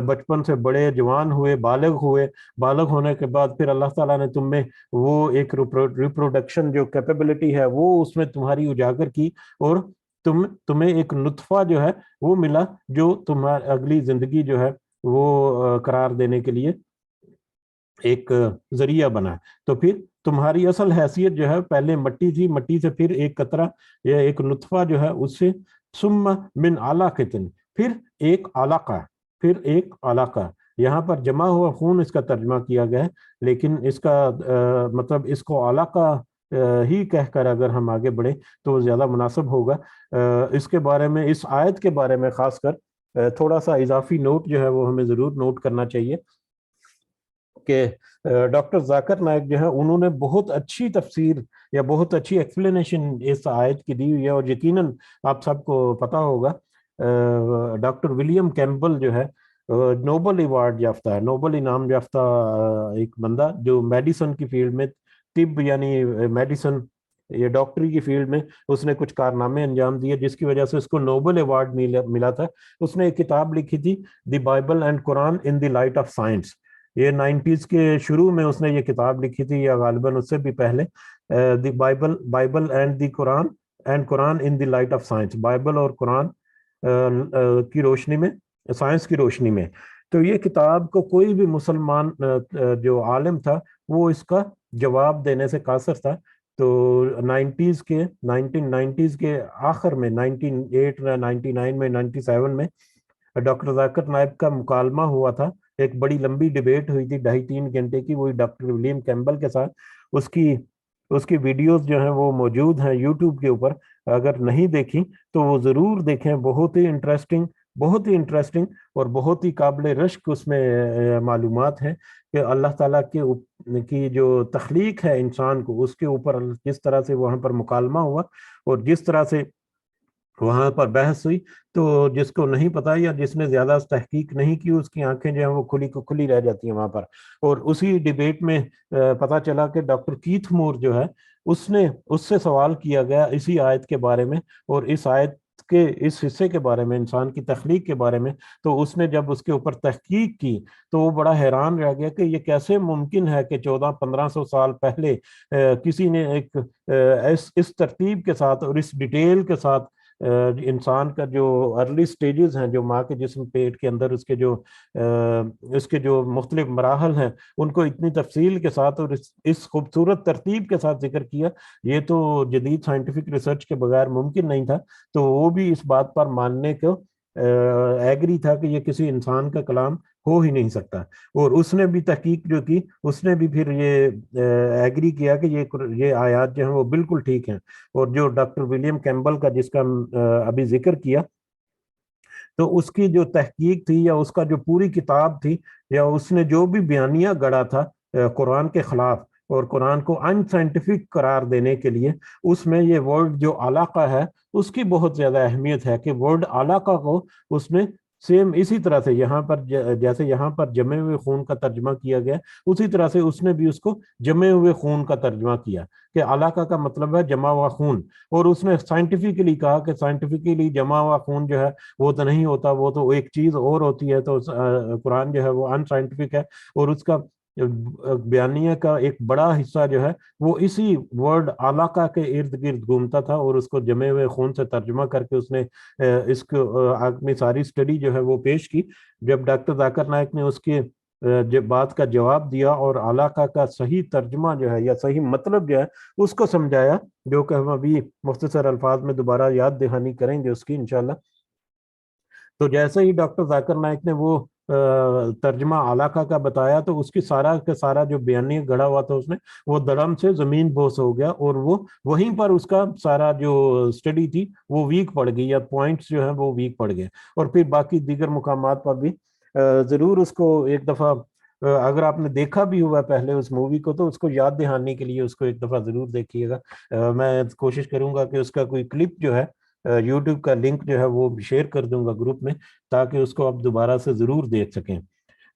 بچپن سے بڑے جوان ہوئے، بالغ ہونے کے بعد پھر اللہ تعالیٰ نے تم میں وہ ایک ریپروڈکشن جو کیپیبلٹی ہے وہ اس میں تمہاری اجاگر کی، اور تمہیں ایک نطفہ جو ہے وہ ملا جو تمہاری اگلی زندگی جو ہے وہ قرار دینے کے لیے ایک ذریعہ بنا. تو پھر تمہاری اصل حیثیت جو ہے پہلے مٹی تھی، مٹی سے پھر ایک قطرہ یا ایک نطفہ جو ہے اس سے، ثم من علقۃ، پھر ایک علاقہ. یہاں پر جمع ہوا خون اس کا ترجمہ کیا گیا ہے، لیکن اس کا مطلب اس کو علاقہ ہی کہہ کر اگر ہم آگے بڑھیں تو زیادہ مناسب ہوگا. اس کے بارے میں، اس آیت کے بارے میں خاص کر تھوڑا سا اضافی نوٹ جو ہے وہ ہمیں ضرور نوٹ کرنا چاہیے کہ ڈاکٹر ذاکر نائک جو ہے انہوں نے بہت اچھی تفسیر یا بہت اچھی ایکسپلینیشن اس آیت کی دی ہوئی ہے. اور یقیناً آپ سب کو پتہ ہوگا ڈاکٹر ولیم کیمبل جو ہے نوبل ایوارڈ یافتہ ہے، نوبل انعام یافتہ ایک بندہ جو میڈیسن کی فیلڈ میں، طب یعنی میڈیسن یہ ڈاکٹری کی فیلڈ میں اس نے کچھ کارنامے انجام دیے جس کی وجہ سے اس کو نوبل ایوارڈ ملا تھا. اس نے ایک کتاب لکھی تھی، the Bible and Quran in the light of science. یہ 90s کے شروع میں اس نے یہ کتاب لکھی تھی، یا غالباً اس سے بھی پہلے. The Bible and the Quran in the light of science, Bible اور قرآن کی روشنی میں، سائنس کی روشنی میں. تو یہ کتاب کو کوئی بھی مسلمان جو عالم تھا وہ اس کا جواب دینے سے قاصر تھا. تو 1990s کے آخر میں، 98 99 میں، 97 میں ڈاکٹر ذاکر نائک کا مکالمہ ہوا تھا. ایک بڑی لمبی ڈیبیٹ ہوئی تھی 2.5-3 گھنٹے کی، وہی ڈاکٹر ولیم کیمبل کے ساتھ. اس کی ویڈیوز جو ہیں وہ موجود ہیں یوٹیوب کے اوپر، اگر نہیں دیکھی تو وہ ضرور دیکھیں. بہت ہی انٹرسٹنگ، بہت ہی انٹرسٹنگ اور بہت ہی قابل رشک اس میں معلومات ہیں کہ اللہ تعالیٰ کی جو تخلیق ہے انسان کو، اس کے اوپر جس طرح سے وہاں پر مکالمہ ہوا اور جس طرح سے وہاں پر بحث ہوئی، تو جس کو نہیں پتا یا جس نے زیادہ تحقیق نہیں کی، اس کی آنکھیں جو ہیں وہ کھلی کو کھلی رہ جاتی ہیں وہاں پر۔ اور اسی ڈیبیٹ میں پتا چلا کہ ڈاکٹر کیتھ مور جو ہے، اس سے سوال کیا گیا اسی آیت کے بارے میں، اور اس آیت کے اس حصے کے بارے میں، انسان کی تخلیق کے بارے میں، تو اس نے جب اس کے اوپر تحقیق کی تو وہ بڑا حیران رہ گیا کہ یہ کیسے ممکن ہے کہ 1400-1500 سال پہلے کسی نے ایک اس ترتیب کے ساتھ اور اس ڈیٹیل کے ساتھ انسان کا جو ارلی سٹیجز ہیں، جو ماں کے جسم پیٹ کے اندر اس کے جو مختلف مراحل ہیں، ان کو اتنی تفصیل کے ساتھ اور اس خوبصورت ترتیب کے ساتھ ذکر کیا، یہ تو جدید سائنٹیفک ریسرچ کے بغیر ممکن نہیں تھا۔ تو وہ بھی اس بات پر ماننے کو ایگری تھا کہ یہ کسی انسان کا کلام ہو ہی نہیں سکتا، اور اس نے بھی تحقیق جو کی، اس نے بھی پھر یہ ایگری کیا کہ یہ آیات جو ہیں وہ بالکل ٹھیک ہیں۔ اور جو ڈاکٹر ولیم کیمبل کا جس کا ابھی ذکر کیا، تو اس کی جو تحقیق تھی یا اس کا جو پوری کتاب تھی، یا اس نے جو بھی بیانیہ گڑا تھا قرآن کے خلاف اور قرآن کو ان سائنٹیفک قرار دینے کے لیے، اس میں یہ ورڈ جو علاقہ ہے اس کی بہت زیادہ اہمیت ہے کہ ورڈ علاقہ کو اس نے سیم اسی طرح سے یہاں پر جیسے یہاں پر جمے ہوئے خون کا ترجمہ کیا گیا، اسی طرح سے اس نے بھی اس کو جمے ہوئے خون کا ترجمہ کیا کہ علاقہ کا مطلب ہے جمع ہوا خون۔ اور اس نے سائنٹیفکلی کہا کہ سائنٹیفکلی جمع ہوا خون جو ہے وہ تو نہیں ہوتا، وہ تو ایک چیز اور ہوتی ہے۔ تو قرآن جو ہے وہ ان سائنٹیفک ہے، اور اس کا بیانیہ کا ایک بڑا حصہ جو ہے وہ اسی ورڈ علاقہ کے ارد گرد گھومتا تھا، اور اس کو جمے ہوئے خون سے ترجمہ کر کے اس نے اس کو اپنی ساری اسٹڈی جو ہے وہ پیش کی۔ جب ڈاکٹر ذاکر نائک نے اس کے بات کا جواب دیا اور علاقہ کا صحیح ترجمہ جو ہے یا صحیح مطلب جو ہے اس کو سمجھایا، جو کہ ہم ابھی مختصر الفاظ میں دوبارہ یاد دہانی کریں گے اس کی انشاءاللہ۔ تو جیسے ہی ڈاکٹر ذاکر نائک نے وہ ترجمہ علاقہ کا بتایا، تو اس کی سارا کا سارا جو بیانیہ گڑا ہوا تھا اس نے وہ دڑم سے زمین بوس ہو گیا، اور وہ وہیں پر اس کا سارا جو اسٹڈی تھی وہ ویک پڑ گئی، یا پوائنٹس جو ہیں وہ ویک پڑ گئے۔ اور پھر باقی دیگر مقامات پر بھی ضرور اس کو ایک دفعہ اگر آپ نے دیکھا بھی ہوا پہلے اس مووی کو، تو اس کو یاد دہانی کے لیے اس کو ایک دفعہ ضرور دیکھیے گا۔ میں کوشش کروں گا کہ اس کا کوئی کلپ جو ہے یوٹیوب کا لنک جو ہے وہ شیئر کر دوں گا گروپ میں، تاکہ اس کو آپ دوبارہ سے ضرور دیکھ سکیں۔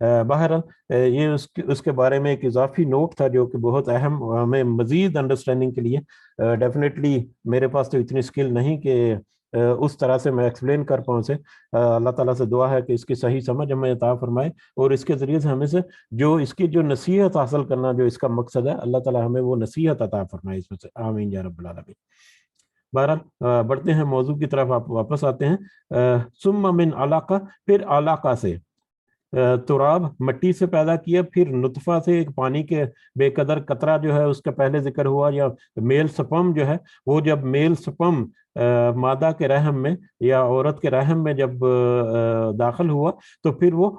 بہرحال یہ اس کے بارے میں ایک اضافی نوٹ تھا جو کہ بہت اہم، ہمیں مزید انڈرسٹینڈنگ کے لیے ڈیفینیٹلی میرے پاس تو اتنی سکل نہیں کہ اس طرح سے میں ایکسپلین کر پاؤں سے۔ اللہ تعالیٰ سے دعا ہے کہ اس کی صحیح سمجھ ہمیں عطا فرمائے، اور اس کے ذریعے سے ہمیں سے جو اس کی جو نصیحت حاصل کرنا جو اس کا مقصد ہے، اللہ تعالیٰ ہمیں وہ نصیحت عطا فرمائے اس میں سے، آمین یا رب العالمین۔ بہرحال بڑھتے ہیں موضوع کی طرف، آپ واپس آتے ہیں۔ ثم من علاقہ، پھر علاقہ سے، تراب مٹی سے پیدا کیا، پھر نطفہ سے ایک پانی کے بے قدر قطرہ جو ہے اس کا پہلے ذکر ہوا، یا میل سپم جو ہے وہ جب میل سپم مادہ کے رحم میں یا عورت کے رحم میں جب داخل ہوا، تو پھر وہ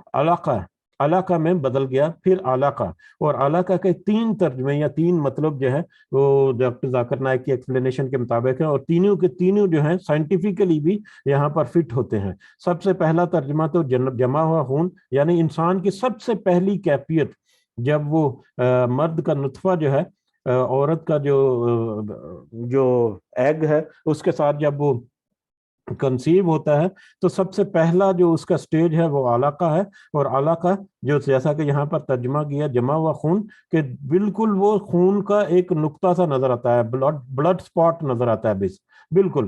علاقہ میں بدل گیا، پھر علاقہ۔ اور علاقہ کے 3 ترجمے یا 3 مطلب جو ہے وہ ڈاکٹر ذاکر نائک کی ایکسپلینیشن کے مطابق ہے، اور تینوں کے تینوں جو ہیں سائنٹیفکلی بھی یہاں پر فٹ ہوتے ہیں۔ سب سے پہلا ترجمہ تو جمع ہوا خون، یعنی انسان کی سب سے پہلی کیفیت جب وہ مرد کا نطفہ جو ہے عورت کا جو ایگ ہے اس کے ساتھ جب وہ کنسیو ہوتا ہے، تو سب سے پہلا جو اس کا سٹیج ہے وہ علاقہ ہے۔ اور علاقہ جو جیسا کہ یہاں پر ترجمہ کیا جمع ہوا خون، کہ بالکل وہ خون کا ایک نقطہ سا نظر آتا ہے، بلڈ سپاٹ نظر آتا ہے، بالکل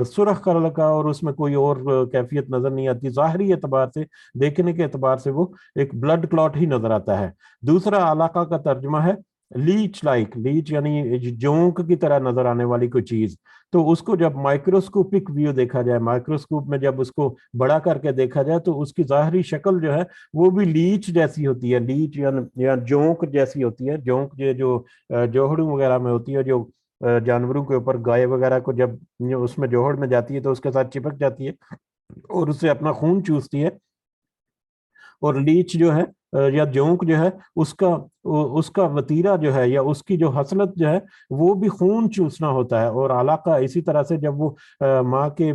سرخ کلر کا، اور اس میں کوئی اور کیفیت نظر نہیں آتی، ظاہری اعتبار سے دیکھنے کے اعتبار سے وہ ایک بلڈ کلاٹ ہی نظر آتا ہے۔ دوسرا علاقہ کا ترجمہ ہے لیچ لیچ یعنی جونک کی طرح نظر آنے والی کوئی چیز۔ تو اس کو جب مائکروسکوپک ویو دیکھا جائے، مائکروسکوپ میں جب اس کو بڑا کر کے دیکھا جائے، تو اس کی ظاہری شکل جو ہے وہ بھی لیچ جیسی ہوتی ہے، لیچ یا جونک جیسی ہوتی ہے۔ جونک جو جوہڑوں وغیرہ میں ہوتی ہے، جو جانوروں کے اوپر گائے وغیرہ کو جب اس میں جوہڑ میں جاتی ہے تو اس کے ساتھ چپک جاتی ہے اور اس سے اپنا خون چوستی ہے۔ اور لیچ جو ہے یا جونک جو ہے اس کا وتیرہ جو ہے یا اس کی جو حسلت جو ہے وہ بھی خون چوسنا ہوتا ہے. اور علاقہ اسی طرح سے جب وہ ماں کے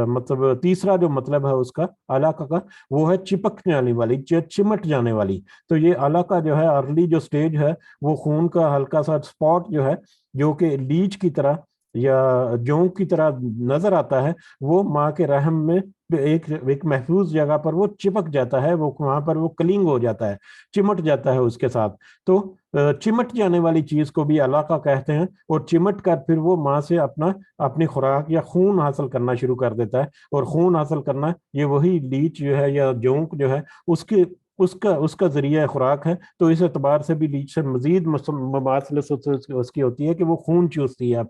مطلب تیسرا جو مطلب ہے اس کا علاقہ کا وہ ہے چپک جانے والی, چمٹ جانے والی. تو یہ علاقہ جو ہے ارلی جو سٹیج ہے وہ خون کا ہلکا سا سپاٹ جو ہے جو کہ لیچ کی طرح یا جونک کی طرح نظر آتا ہے, وہ ماں کے رحم میں ایک محفوظ جگہ پر وہ چپک جاتا ہے, وہ وہاں پر وہ کلنگ ہو جاتا ہے, چمٹ جاتا ہے اس کے ساتھ. تو چمٹ جانے والی چیز کو بھی علاقہ کہتے ہیں, اور چمٹ کر پھر وہ ماں سے اپنی خوراک یا خون حاصل کرنا شروع کر دیتا ہے. اور خون حاصل کرنا یہ وہی لیچ جو ہے یا جونک جو ہے اس کا ذریعہ خوراک ہے. تو اس اعتبار سے بھی لیچ سے مزید مماثلت اس کی ہوتی ہے کہ وہ خون چوستی ہے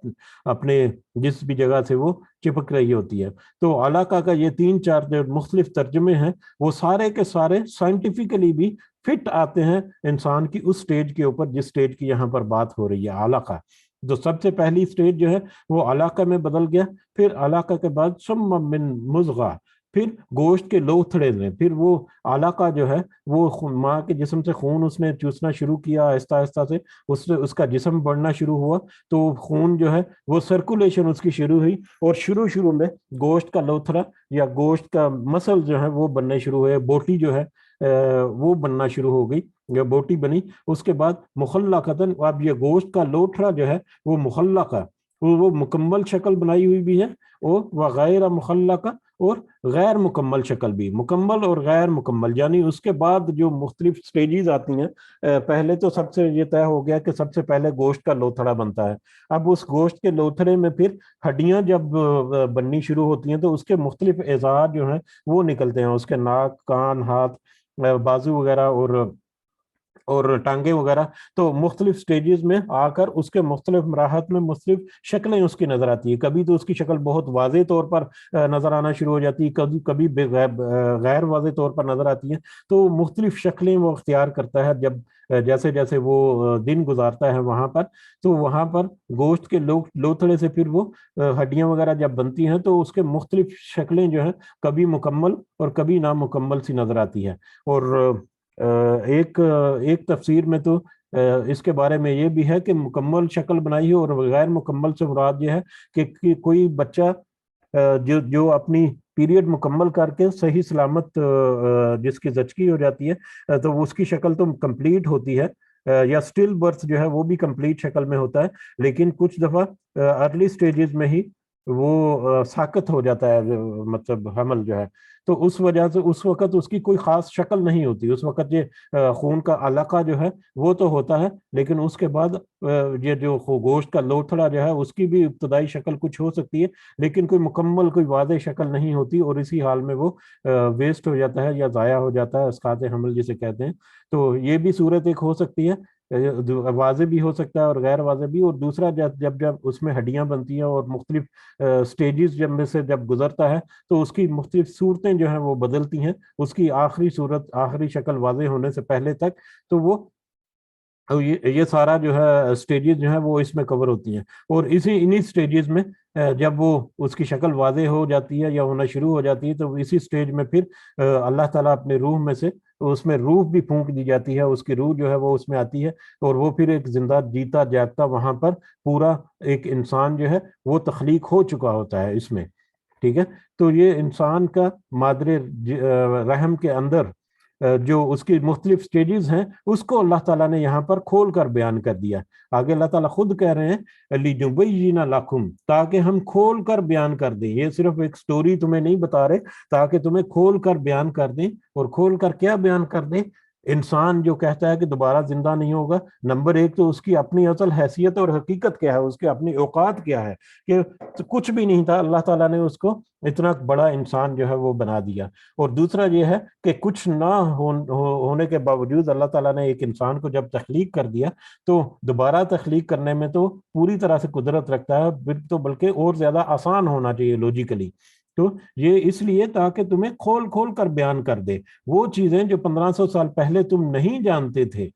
اپنے جس بھی جگہ سے وہ چپک رہی ہوتی ہے. تو علاقہ کا یہ 3-4 جو مختلف ترجمے ہیں وہ سارے کے سارے سائنٹیفکلی بھی فٹ آتے ہیں انسان کی اس سٹیج کے اوپر جس سٹیج کی یہاں پر بات ہو رہی ہے. علاقہ جو سب سے پہلی سٹیج جو ہے وہ علاقہ میں بدل گیا, پھر علاقہ کے بعد ثم من مضغہ, پھر گوشت کے لوتھڑے میں, پھر وہ علاقہ جو ہے وہ ماں کے جسم سے خون اس نے چوسنا شروع کیا آہستہ آہستہ سے, اس کا جسم بڑھنا شروع ہوا, تو خون جو ہے وہ سرکولیشن اس کی شروع ہوئی, اور شروع میں گوشت کا لوتھڑا یا گوشت کا مسل جو ہے وہ بننے شروع ہوئے, بوٹی جو ہے وہ بننا شروع ہو گئی یا بوٹی بنی. اس کے بعد مخلقتاً, اب یہ گوشت کا لوتھڑا جو ہے وہ مخلقہ, وہ مکمل شکل بنائی ہوئی بھی ہے, اور وغیر مخلقہ, اور غیر مکمل شکل بھی, مکمل اور غیر مکمل. یعنی اس کے بعد جو مختلف سٹیجز آتی ہیں, پہلے تو سب سے یہ طے ہو گیا کہ سب سے پہلے گوشت کا لوتھڑا بنتا ہے. اب اس گوشت کے لوتھڑے میں پھر ہڈیاں جب بننی شروع ہوتی ہیں تو اس کے مختلف اعضاء جو ہیں وہ نکلتے ہیں, اس کے ناک, کان, ہاتھ, بازو وغیرہ اور ٹانگیں وغیرہ. تو مختلف سٹیجز میں آ کر اس کے مختلف مراحل میں مختلف شکلیں اس کی نظر آتی ہیں. کبھی تو اس کی شکل بہت واضح طور پر نظر آنا شروع ہو جاتی ہے, کبھی غیر واضح طور پر نظر آتی ہیں. تو مختلف شکلیں وہ اختیار کرتا ہے جب جیسے جیسے وہ دن گزارتا ہے وہاں پر. تو وہاں پر گوشت کے لوتھڑے سے پھر وہ ہڈیاں وغیرہ جب بنتی ہیں تو اس کے مختلف شکلیں جو ہیں کبھی مکمل اور کبھی نامکمل سی نظر آتی ہے. اور ایک تفسیر میں تو اس کے بارے میں یہ بھی ہے کہ مکمل شکل بنائی ہو, اور غیر مکمل سے مراد یہ ہے کہ کوئی بچہ جو اپنی پیریڈ مکمل کر کے صحیح سلامت جس کی زچگی ہو جاتی ہے تو اس کی شکل تو کمپلیٹ ہوتی ہے, یا سٹل برتھ جو ہے وہ بھی کمپلیٹ شکل میں ہوتا ہے, لیکن کچھ دفعہ ارلی سٹیجز میں ہی وہ ساقط ہو جاتا ہے, مطلب حمل جو ہے. تو اس وجہ سے اس وقت اس کی کوئی خاص شکل نہیں ہوتی, اس وقت یہ خون کا علاقہ جو ہے وہ تو ہوتا ہے, لیکن اس کے بعد یہ جو گوشت کا لوتھڑا جو ہے اس کی بھی ابتدائی شکل کچھ ہو سکتی ہے, لیکن کوئی مکمل کوئی واضح شکل نہیں ہوتی, اور اسی حال میں وہ ویسٹ ہو جاتا ہے یا ضائع ہو جاتا ہے, اسقاط حمل جسے کہتے ہیں. تو یہ بھی صورت ایک ہو سکتی ہے, واضح بھی ہو سکتا ہے اور غیر واضح بھی. اور دوسرا جب اس میں ہڈیاں بنتی ہیں اور مختلف سٹیجز میں سے جب گزرتا ہے تو اس کی مختلف صورتیں جو ہیں وہ بدلتی ہیں, اس کی آخری صورت, آخری شکل واضح ہونے سے پہلے تک. تو وہ یہ سارا جو ہے سٹیجز جو ہیں وہ اس میں کور ہوتی ہیں. اور انہی سٹیجز میں جب وہ اس کی شکل واضح ہو جاتی ہے یا ہونا شروع ہو جاتی ہے تو اسی سٹیج میں پھر اللہ تعالیٰ اپنے روح میں سے اس میں روح بھی پھونک دی جاتی ہے, اس کی روح جو ہے وہ اس میں آتی ہے, اور وہ پھر ایک زندہ جیتا جاگتا وہاں پر پورا ایک انسان جو ہے وہ تخلیق ہو چکا ہوتا ہے اس میں. ٹھیک ہے, تو یہ انسان کا مادر رحم کے اندر جو اس کی مختلف سٹیجز ہیں اس کو اللہ تعالیٰ نے یہاں پر کھول کر بیان کر دیا. آگے اللہ تعالیٰ خود کہہ رہے ہیں لِنُبَيِّنَ لَكُمْ, تاکہ ہم کھول کر بیان کر دیں. یہ صرف ایک سٹوری تمہیں نہیں بتا رہے, تاکہ تمہیں کھول کر بیان کر دیں. اور کھول کر کیا بیان کر دیں؟ انسان جو کہتا ہے کہ دوبارہ زندہ نہیں ہوگا, نمبر ایک تو اس کی اپنی اصل حیثیت اور حقیقت کیا ہے, اس کے اپنی اوقات کیا ہے, کہ کچھ بھی نہیں تھا, اللہ تعالیٰ نے اس کو اتنا بڑا انسان جو ہے وہ بنا دیا. اور دوسرا یہ ہے کہ کچھ نہ ہونے کے باوجود اللہ تعالیٰ نے ایک انسان کو جب تخلیق کر دیا تو دوبارہ تخلیق کرنے میں تو پوری طرح سے قدرت رکھتا ہے, تو بلکہ اور زیادہ آسان ہونا چاہیے لوجیکلی. تو یہ اس لیے تاکہ تمہیں کھول کھول کر بیان کر دے وہ چیزیں جو 1500 سال پہلے تم نہیں جانتے تھے,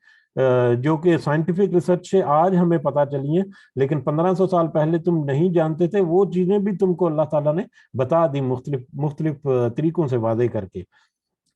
جو کہ سائنٹیفک ریسرچ سے آج ہمیں پتہ چلی ہیں, لیکن 1500 سال پہلے تم نہیں جانتے تھے, وہ چیزیں بھی تم کو اللہ تعالیٰ نے بتا دی مختلف طریقوں سے واضح کر کے.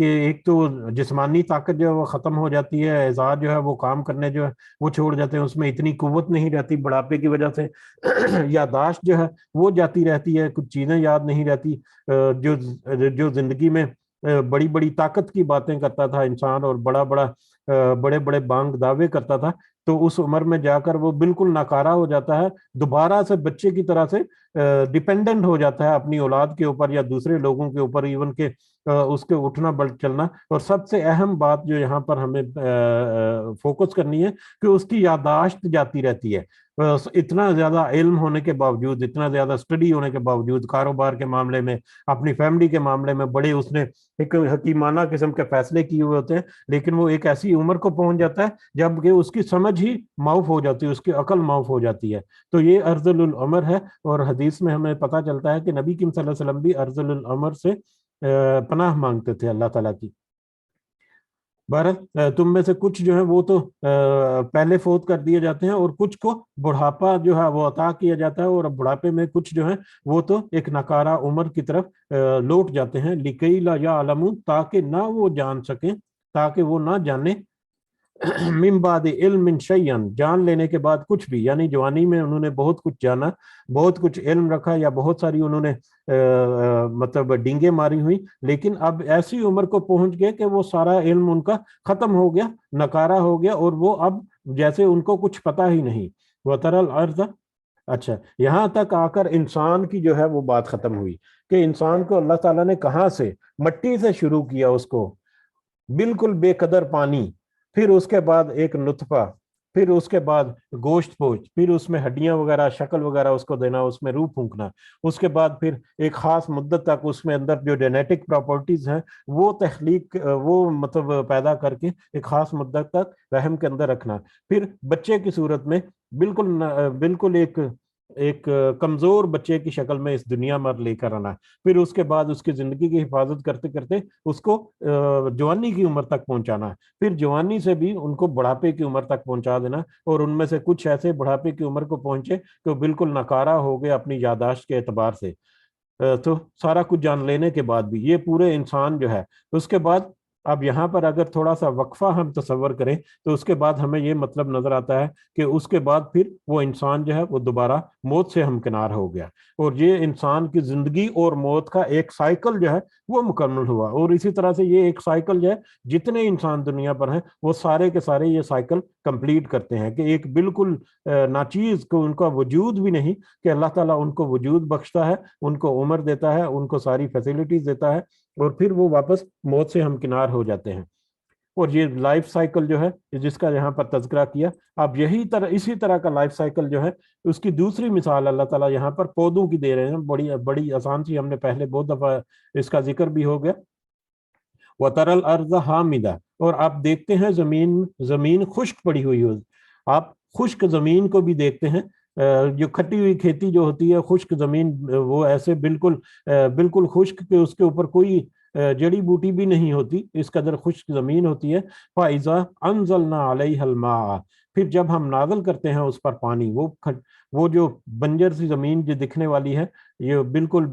کہ ایک تو جسمانی طاقت جو ہے وہ ختم ہو جاتی ہے، اعضاء جو ہے وہ کام کرنے جو ہے وہ چھوڑ جاتے ہیں، اس میں اتنی قوت نہیں رہتی بڑھاپے کی وجہ سے، یادداشت جو ہے وہ جاتی رہتی ہے، کچھ چیزیں یاد نہیں رہتی، جو جو زندگی میں بڑی بڑی طاقت کی باتیں کرتا تھا انسان اور بڑے بڑے بانگ دعوے کرتا تھا، تو اس عمر میں جا کر وہ بالکل ناکارہ ہو جاتا ہے، دوبارہ سے بچے کی طرح سے ڈیپینڈنٹ ہو جاتا ہے اپنی اولاد کے اوپر یا دوسرے لوگوں کے اوپر، ایون کہ اس کے اٹھنا بڑھ چلنا۔ اور سب سے اہم بات جو یہاں پر ہمیں فوکس کرنی ہے کہ اس کی یادداشت جاتی رہتی ہے، اتنا زیادہ علم ہونے کے باوجود، اتنا زیادہ اسٹڈی ہونے کے باوجود، کاروبار کے معاملے میں، اپنی فیملی کے معاملے میں بڑے اس نے ایک حکیمانہ قسم کے فیصلے کیے ہوئے ہوتے ہیں، لیکن وہ ایک ایسی عمر کو پہنچ جاتا ہے جب کہ اس کی سمجھ ہی معاف ہو جاتی ہے، اس کی عقل معاف ہو جاتی ہے۔ تو یہ ارذل العمر ہے، اور حدیث میں ہمیں پتہ چلتا ہے کہ نبی کریم صلی اللہ علیہ وسلم بھی ارذل العمر سے پناہ مانگتے تھے اللہ تعالیٰ کی۔ بہرحال تم میں سے کچھ جو ہیں وہ تو پہلے فوت کر دیے جاتے ہیں، اور کچھ کو بڑھاپا جو ہے وہ عطا کیا جاتا ہے، اور بڑھاپے میں کچھ جو ہیں وہ تو ایک ناکارہ عمر کی طرف لوٹ جاتے ہیں، لِكَيْ لَا يَعْلَمُوا تاکہ نہ وہ جان سکیں، تاکہ وہ نہ جانیں، من بعد علم شیئن جان لینے کے بعد کچھ بھی، یعنی جوانی میں انہوں نے بہت کچھ جانا، بہت کچھ علم رکھا، یا بہت ساری انہوں نے مطلب ڈینگیں ماری ہوئی، لیکن اب ایسی عمر کو پہنچ گئے کہ وہ سارا علم ان کا ختم ہو گیا، نکارہ ہو گیا، اور وہ اب جیسے ان کو کچھ پتہ ہی نہیں۔ وَتَرَى الْأَرْضَ، اچھا یہاں تک آ کر انسان کی جو ہے وہ بات ختم ہوئی کہ انسان کو اللہ تعالیٰ نے کہاں سے، مٹی سے شروع کیا، اس کو بالکل بے قدر پانی، پھر اس کے بعد ایک نطفہ، پھر اس کے بعد گوشت پوچھ، پھر اس میں ہڈیاں وغیرہ شکل وغیرہ اس کو دینا، اس میں روح پھونکنا، اس کے بعد پھر ایک خاص مدت تک اس میں اندر جو جینیٹک پراپرٹیز ہیں وہ تخلیق، وہ مطلب پیدا کر کے ایک خاص مدت تک رحم کے اندر رکھنا، پھر بچے کی صورت میں بالکل ایک کمزور بچے کی شکل میں اس دنیا میں لے کر آنا، پھر اس کے بعد اس کی زندگی کی حفاظت کرتے کرتے اس کو جوانی کی عمر تک پہنچانا، پھر جوانی سے بھی ان کو بڑھاپے کی عمر تک پہنچا دینا، اور ان میں سے کچھ ایسے بڑھاپے کی عمر کو پہنچے کہ بالکل ناکارہ ہو گئے اپنی یادداشت کے اعتبار سے۔ تو سارا کچھ جان لینے کے بعد بھی یہ پورے انسان جو ہے، اس کے بعد اب یہاں پر اگر تھوڑا سا وقفہ ہم تصور کریں تو اس کے بعد ہمیں یہ مطلب نظر آتا ہے کہ اس کے بعد پھر وہ انسان جو ہے وہ دوبارہ موت سے ہمکنار ہو گیا، اور یہ انسان کی زندگی اور موت کا ایک سائیکل جو ہے وہ مکمل ہوا، اور اسی طرح سے یہ ایک سائیکل جو ہے جتنے انسان دنیا پر ہیں وہ سارے کے سارے یہ سائیکل کمپلیٹ کرتے ہیں، کہ ایک بالکل ناچیز کو ان کا وجود بھی نہیں، کہ اللہ تعالیٰ ان کو وجود بخشتا ہے، ان کو عمر دیتا ہے، ان کو ساری فیسلٹیز دیتا ہے، اور پھر وہ واپس موت سے ہمکنار ہو جاتے ہیں۔ اور یہ لائف سائیکل جو ہے جس کا یہاں پر تذکرہ کیا، اب اسی طرح کا لائف سائیکل جو ہے اس کی دوسری مثال اللہ تعالیٰ یہاں پر پودوں کی دے رہے ہیں، بڑی آسان سی، ہم نے پہلے بہت دفعہ اس کا ذکر بھی ہو گیا۔ وَتَرَى الْأَرْضَ حَامِدَةً، اور آپ دیکھتے ہیں زمین خشک پڑی ہوئی ہو، آپ خشک زمین کو بھی دیکھتے ہیں، جو کھٹی ہوئی کھیتی جو ہوتی ہے، خشک زمین وہ ایسے بالکل خشک کہ اس کے اوپر کوئی جڑی بوٹی بھی نہیں ہوتی، اس قدر خشک زمین ہوتی ہے۔ فَإِذَا أَنزَلْنَا عَلَيْهَا الْمَاءَ، پھر جب ہم نازل کرتے ہیں اس پر پانی، وہ جو بنجر سی زمین جو دکھنے والی ہے، یہ بالکل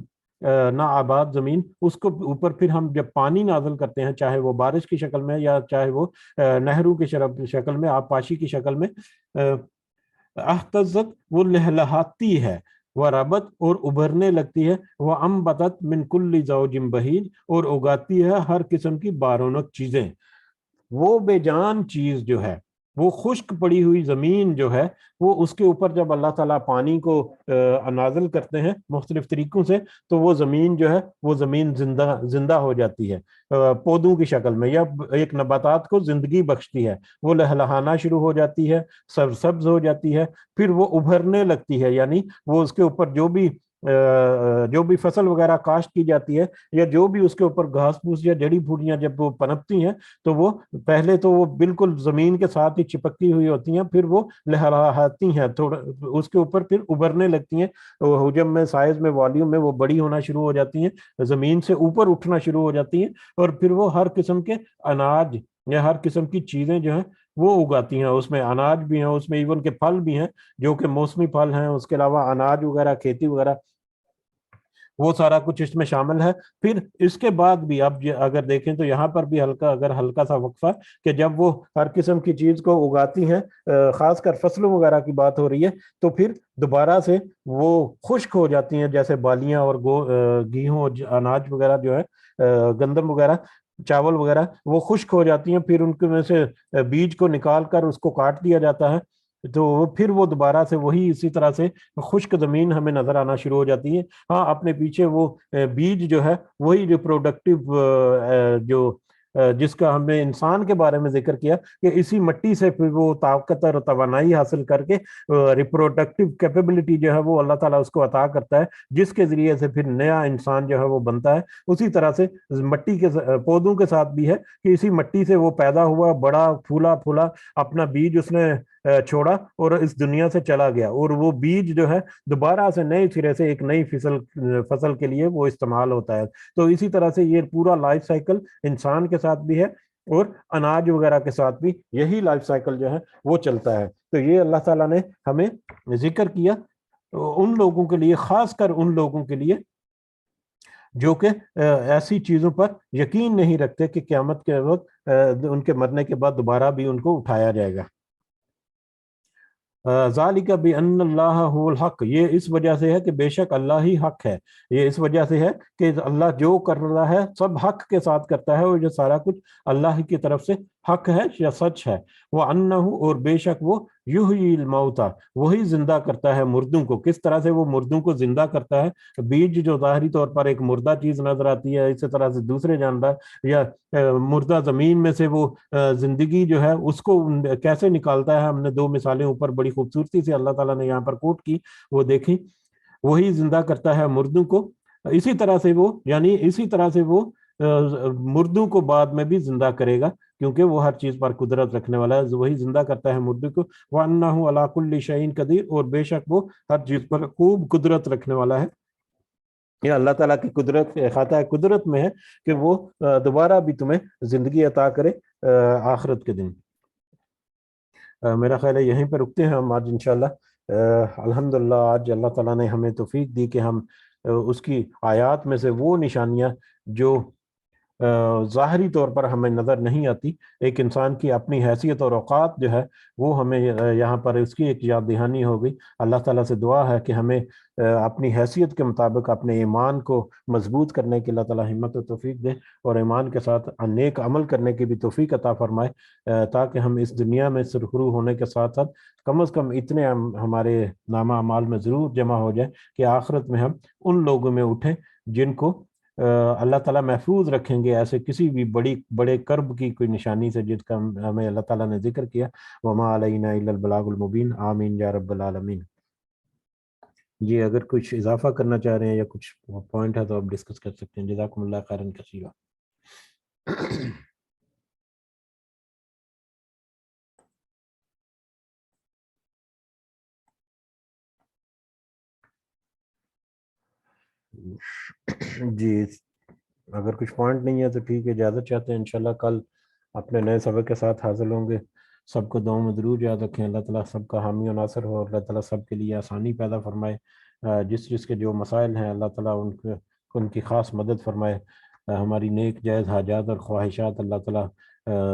نا آباد زمین، اس کو اوپر پھر ہم جب پانی نازل کرتے ہیں، چاہے وہ بارش کی شکل میں یا چاہے وہ نہروں کی شکل میں، آبپاشی کی شکل میں، اہتزت وہ لہلہاتی ہے، وہ ربت اور ابھرنے لگتی ہے، وہ انبتت من کل زوج بہیج، اور اگاتی ہے ہر قسم کی بارونق چیزیں۔ وہ بے جان چیز جو ہے، وہ خشک پڑی ہوئی زمین جو ہے، وہ اس کے اوپر جب اللہ تعالیٰ پانی کو نازل کرتے ہیں مختلف طریقوں سے، تو وہ زمین جو ہے وہ زمین زندہ ہو جاتی ہے، پودوں کی شکل میں، یا ایک نباتات کو زندگی بخشتی ہے، وہ لہلہانا شروع ہو جاتی ہے، سبز ہو جاتی ہے، پھر وہ ابھرنے لگتی ہے، یعنی وہ اس کے اوپر جو بھی فصل وغیرہ کاشت کی جاتی ہے، یا جو بھی اس کے اوپر گھاس پھوس یا جڑی بوٹیاں جب وہ پنپتی ہیں، تو وہ پہلے تو وہ بالکل زمین کے ساتھ ہی چپکی ہوئی ہوتی ہیں، پھر وہ لہراتی ہیں، تھوڑا اس کے اوپر پھر ابھرنے لگتی ہیں، حجم میں، سائز میں، والیوم میں وہ بڑی ہونا شروع ہو جاتی ہیں، زمین سے اوپر اٹھنا شروع ہو جاتی ہیں، اور پھر وہ ہر قسم کے اناج یا ہر قسم کی چیزیں جو ہیں وہ اگاتی ہیں، اس میں اناج بھی ہیں، اس میں ایون کے پھل بھی ہیں جو کہ موسمی پھل ہیں، اس کے علاوہ اناج وغیرہ، کھیتی وغیرہ، وہ سارا کچھ اس میں شامل ہے۔ پھر اس کے بعد بھی اب اگر دیکھیں تو یہاں پر بھی ہلکا سا وقفہ کہ جب وہ ہر قسم کی چیز کو اگاتی ہیں، خاص کر فصلوں وغیرہ کی بات ہو رہی ہے، تو پھر دوبارہ سے وہ خشک ہو جاتی ہیں، جیسے بالیاں اور گیہوں اناج وغیرہ جو ہے، گندم وغیرہ، چاول وغیرہ، وہ خشک ہو جاتی ہیں، پھر ان کے میں سے بیج کو نکال کر اس کو کاٹ دیا جاتا ہے، تو پھر وہ دوبارہ سے وہی اسی طرح سے خشک زمین ہمیں نظر آنا شروع ہو جاتی ہے۔ ہاں، اپنے پیچھے وہ بیج جو ہے وہی ریپروڈکٹیو جو جس کا ہم نے انسان کے بارے میں ذکر کیا کہ اسی مٹی سے پھر وہ طاقت اور توانائی حاصل کر کے ریپروڈکٹیو کیپیبلٹی جو ہے وہ اللہ تعالیٰ اس کو عطا کرتا ہے، جس کے ذریعے سے پھر نیا انسان جو ہے وہ بنتا ہے۔ اسی طرح سے مٹی کے پودوں کے ساتھ بھی ہے کہ اسی مٹی سے وہ پیدا ہوا، بڑا پھولا اپنا بیج اس نے چھوڑا اور اس دنیا سے چلا گیا، اور وہ بیج جو ہے دوبارہ سے نئے سرے سے ایک نئی فصل کے لیے وہ استعمال ہوتا ہے۔ تو اسی طرح سے یہ پورا لائف سائیکل انسان کے ساتھ بھی ہے، اور اناج وغیرہ کے ساتھ بھی یہی لائف سائیکل جو ہے وہ چلتا ہے۔ تو یہ اللہ تعالیٰ نے ہمیں ذکر کیا ان لوگوں کے لیے، خاص کر ان لوگوں کے لیے جو کہ ایسی چیزوں پر یقین نہیں رکھتے کہ قیامت کے وقت ان کے مرنے کے بعد دوبارہ بھی ان کو اٹھایا جائے گا۔ ذالک بان اللہ هو الحق، یہ اس وجہ سے ہے کہ بے شک اللہ ہی حق ہے، یہ اس وجہ سے ہے کہ اللہ جو کر رہا ہے سب حق کے ساتھ کرتا ہے، اور جو سارا کچھ اللہ کی طرف سے حق ہے یا سچ ہے۔ وَأَنَّهُ، اور بے شک وہ یحیی الموتى، وہی زندہ کرتا ہے مردوں کو۔ کس طرح سے وہ مردوں کو زندہ کرتا ہے؟ بیج جو ظاہری طور پر ایک مردہ چیز نظر آتی ہے، اسی طرح سے دوسرے جاندار یا مردہ زمین میں سے وہ زندگی جو ہے اس کو کیسے نکالتا ہے۔ ہم نے دو مثالیں اوپر بڑی خوبصورتی سے اللہ تعالیٰ نے یہاں پر کوٹ کی، وہ دیکھیں، وہی زندہ کرتا ہے مردوں کو، اسی طرح سے وہ مردوں کو بعد میں بھی زندہ کرے گا، کیونکہ وہ ہر چیز پر قدرت رکھنے والا ہے، وہی زندہ کرتا ہے مردوں کو۔ وَأَنَّهُ عَلَىٰ كُلِّ شَيْءٍ قَدِيرٌ، اور بے شک وہ ہر چیز پر خوب قدرت رکھنے والا ہے۔ یہ اللہ تعالیٰ کی قدرت، خاطہ قدرت میں ہے کہ وہ دوبارہ بھی تمہیں زندگی عطا کرے آخرت کے دن۔ میرا خیال ہے یہیں پہ رکتے ہیں ہم آج انشاءاللہ۔ الحمدللہ آج اللہ تعالیٰ نے ہمیں توفیق دی کہ ہم اس کی آیات میں سے وہ نشانیاں جو ظاہری طور پر ہمیں نظر نہیں آتی، ایک انسان کی اپنی حیثیت اور اوقات جو ہے وہ ہمیں یہاں پر اس کی ایک یاد دہانی ہو گئی۔ اللہ تعالیٰ سے دعا ہے کہ ہمیں اپنی حیثیت کے مطابق اپنے ایمان کو مضبوط کرنے کی اللہ تعالیٰ ہمت و توفیق دے، اور ایمان کے ساتھ نیک عمل کرنے کی بھی توفیق عطا فرمائے، تاکہ ہم اس دنیا میں سرخرو ہونے کے ساتھ ساتھ کم از کم اتنے ہمارے نامہ اعمال میں ضرور جمع ہو جائے کہ آخرت میں ہم ان لوگوں میں اٹھیں جن کو اللہ تعالیٰ محفوظ رکھیں گے ایسے کسی بھی بڑے کرب کی کوئی نشانی سے جس کا ہمیں اللہ تعالیٰ نے ذکر کیا۔ وما علینا الا البلاغ المبین، آمین یا رب العالمین۔ یہ اگر کچھ اضافہ کرنا چاہ رہے ہیں یا کچھ پوائنٹ ہے تو آپ ڈسکس کر سکتے ہیں۔ جزاکم اللہ خیرا کثیرا۔ جی، اگر کچھ پوائنٹ نہیں ہے تو ٹھیک ہے، اجازت چاہتے ہیں، انشاءاللہ کل اپنے نئے سبق کے ساتھ حاضر ہوں گے۔ سب کو دعاؤں میں ضرور یاد رکھیں، اللہ تعالیٰ سب کا حامی و ناصر ہو، اللہ تعالیٰ سب کے لیے آسانی پیدا فرمائے، جس کے جو مسائل ہیں اللہ تعالیٰ ان کی خاص مدد فرمائے، ہماری نیک جائز حاجات اور خواہشات اللہ تعالیٰ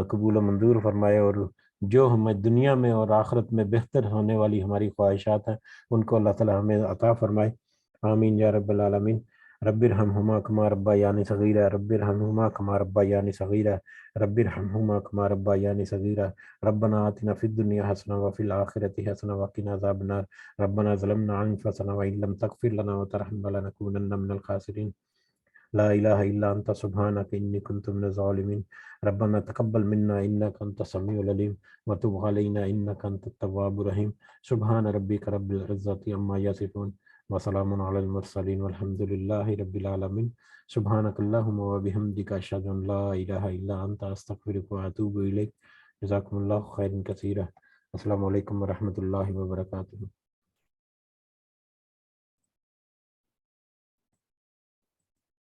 قبول و منظور فرمائے، اور جو ہمیں دنیا میں اور آخرت میں بہتر ہونے والی ہماری خواہشات ہیں ان کو اللہ تعالیٰ ہمیں عطا فرمائے، آمین یا رب العالمین۔ رب ارحمہما کما ربیانی صغیرا، رب ارحمہما کما ربیانی صغیرا، رب ارحمہما کما ربیانی صغیرا، ربنا آتنا فی الدنیا حسنہ وفی الآخرۃ حسنہ وقنا عذاب النار، ربنا ظلمنا انفسنا وإن لم تغفر لنا وترحمنا لنکونن من الخاسرین، لا الہ الا انت سبحانک انی کنت من الظالمین، ربنا تقبل منا انک انت السمیع العلیم وتب علینا انک انت التواب الرحیم، سبحان ربک رب العزۃ عما یصفون وسلام علی المرسلین والحمد للہ رب العالمین۔ سبحانک اللہم وبحمدک اشہد ان لا الہ الا انت استغفرک واتوب الیک۔ جزاکم اللہ خیرا کثیرا۔ السلام علیکم ورحمۃ اللہ وبرکاتہ۔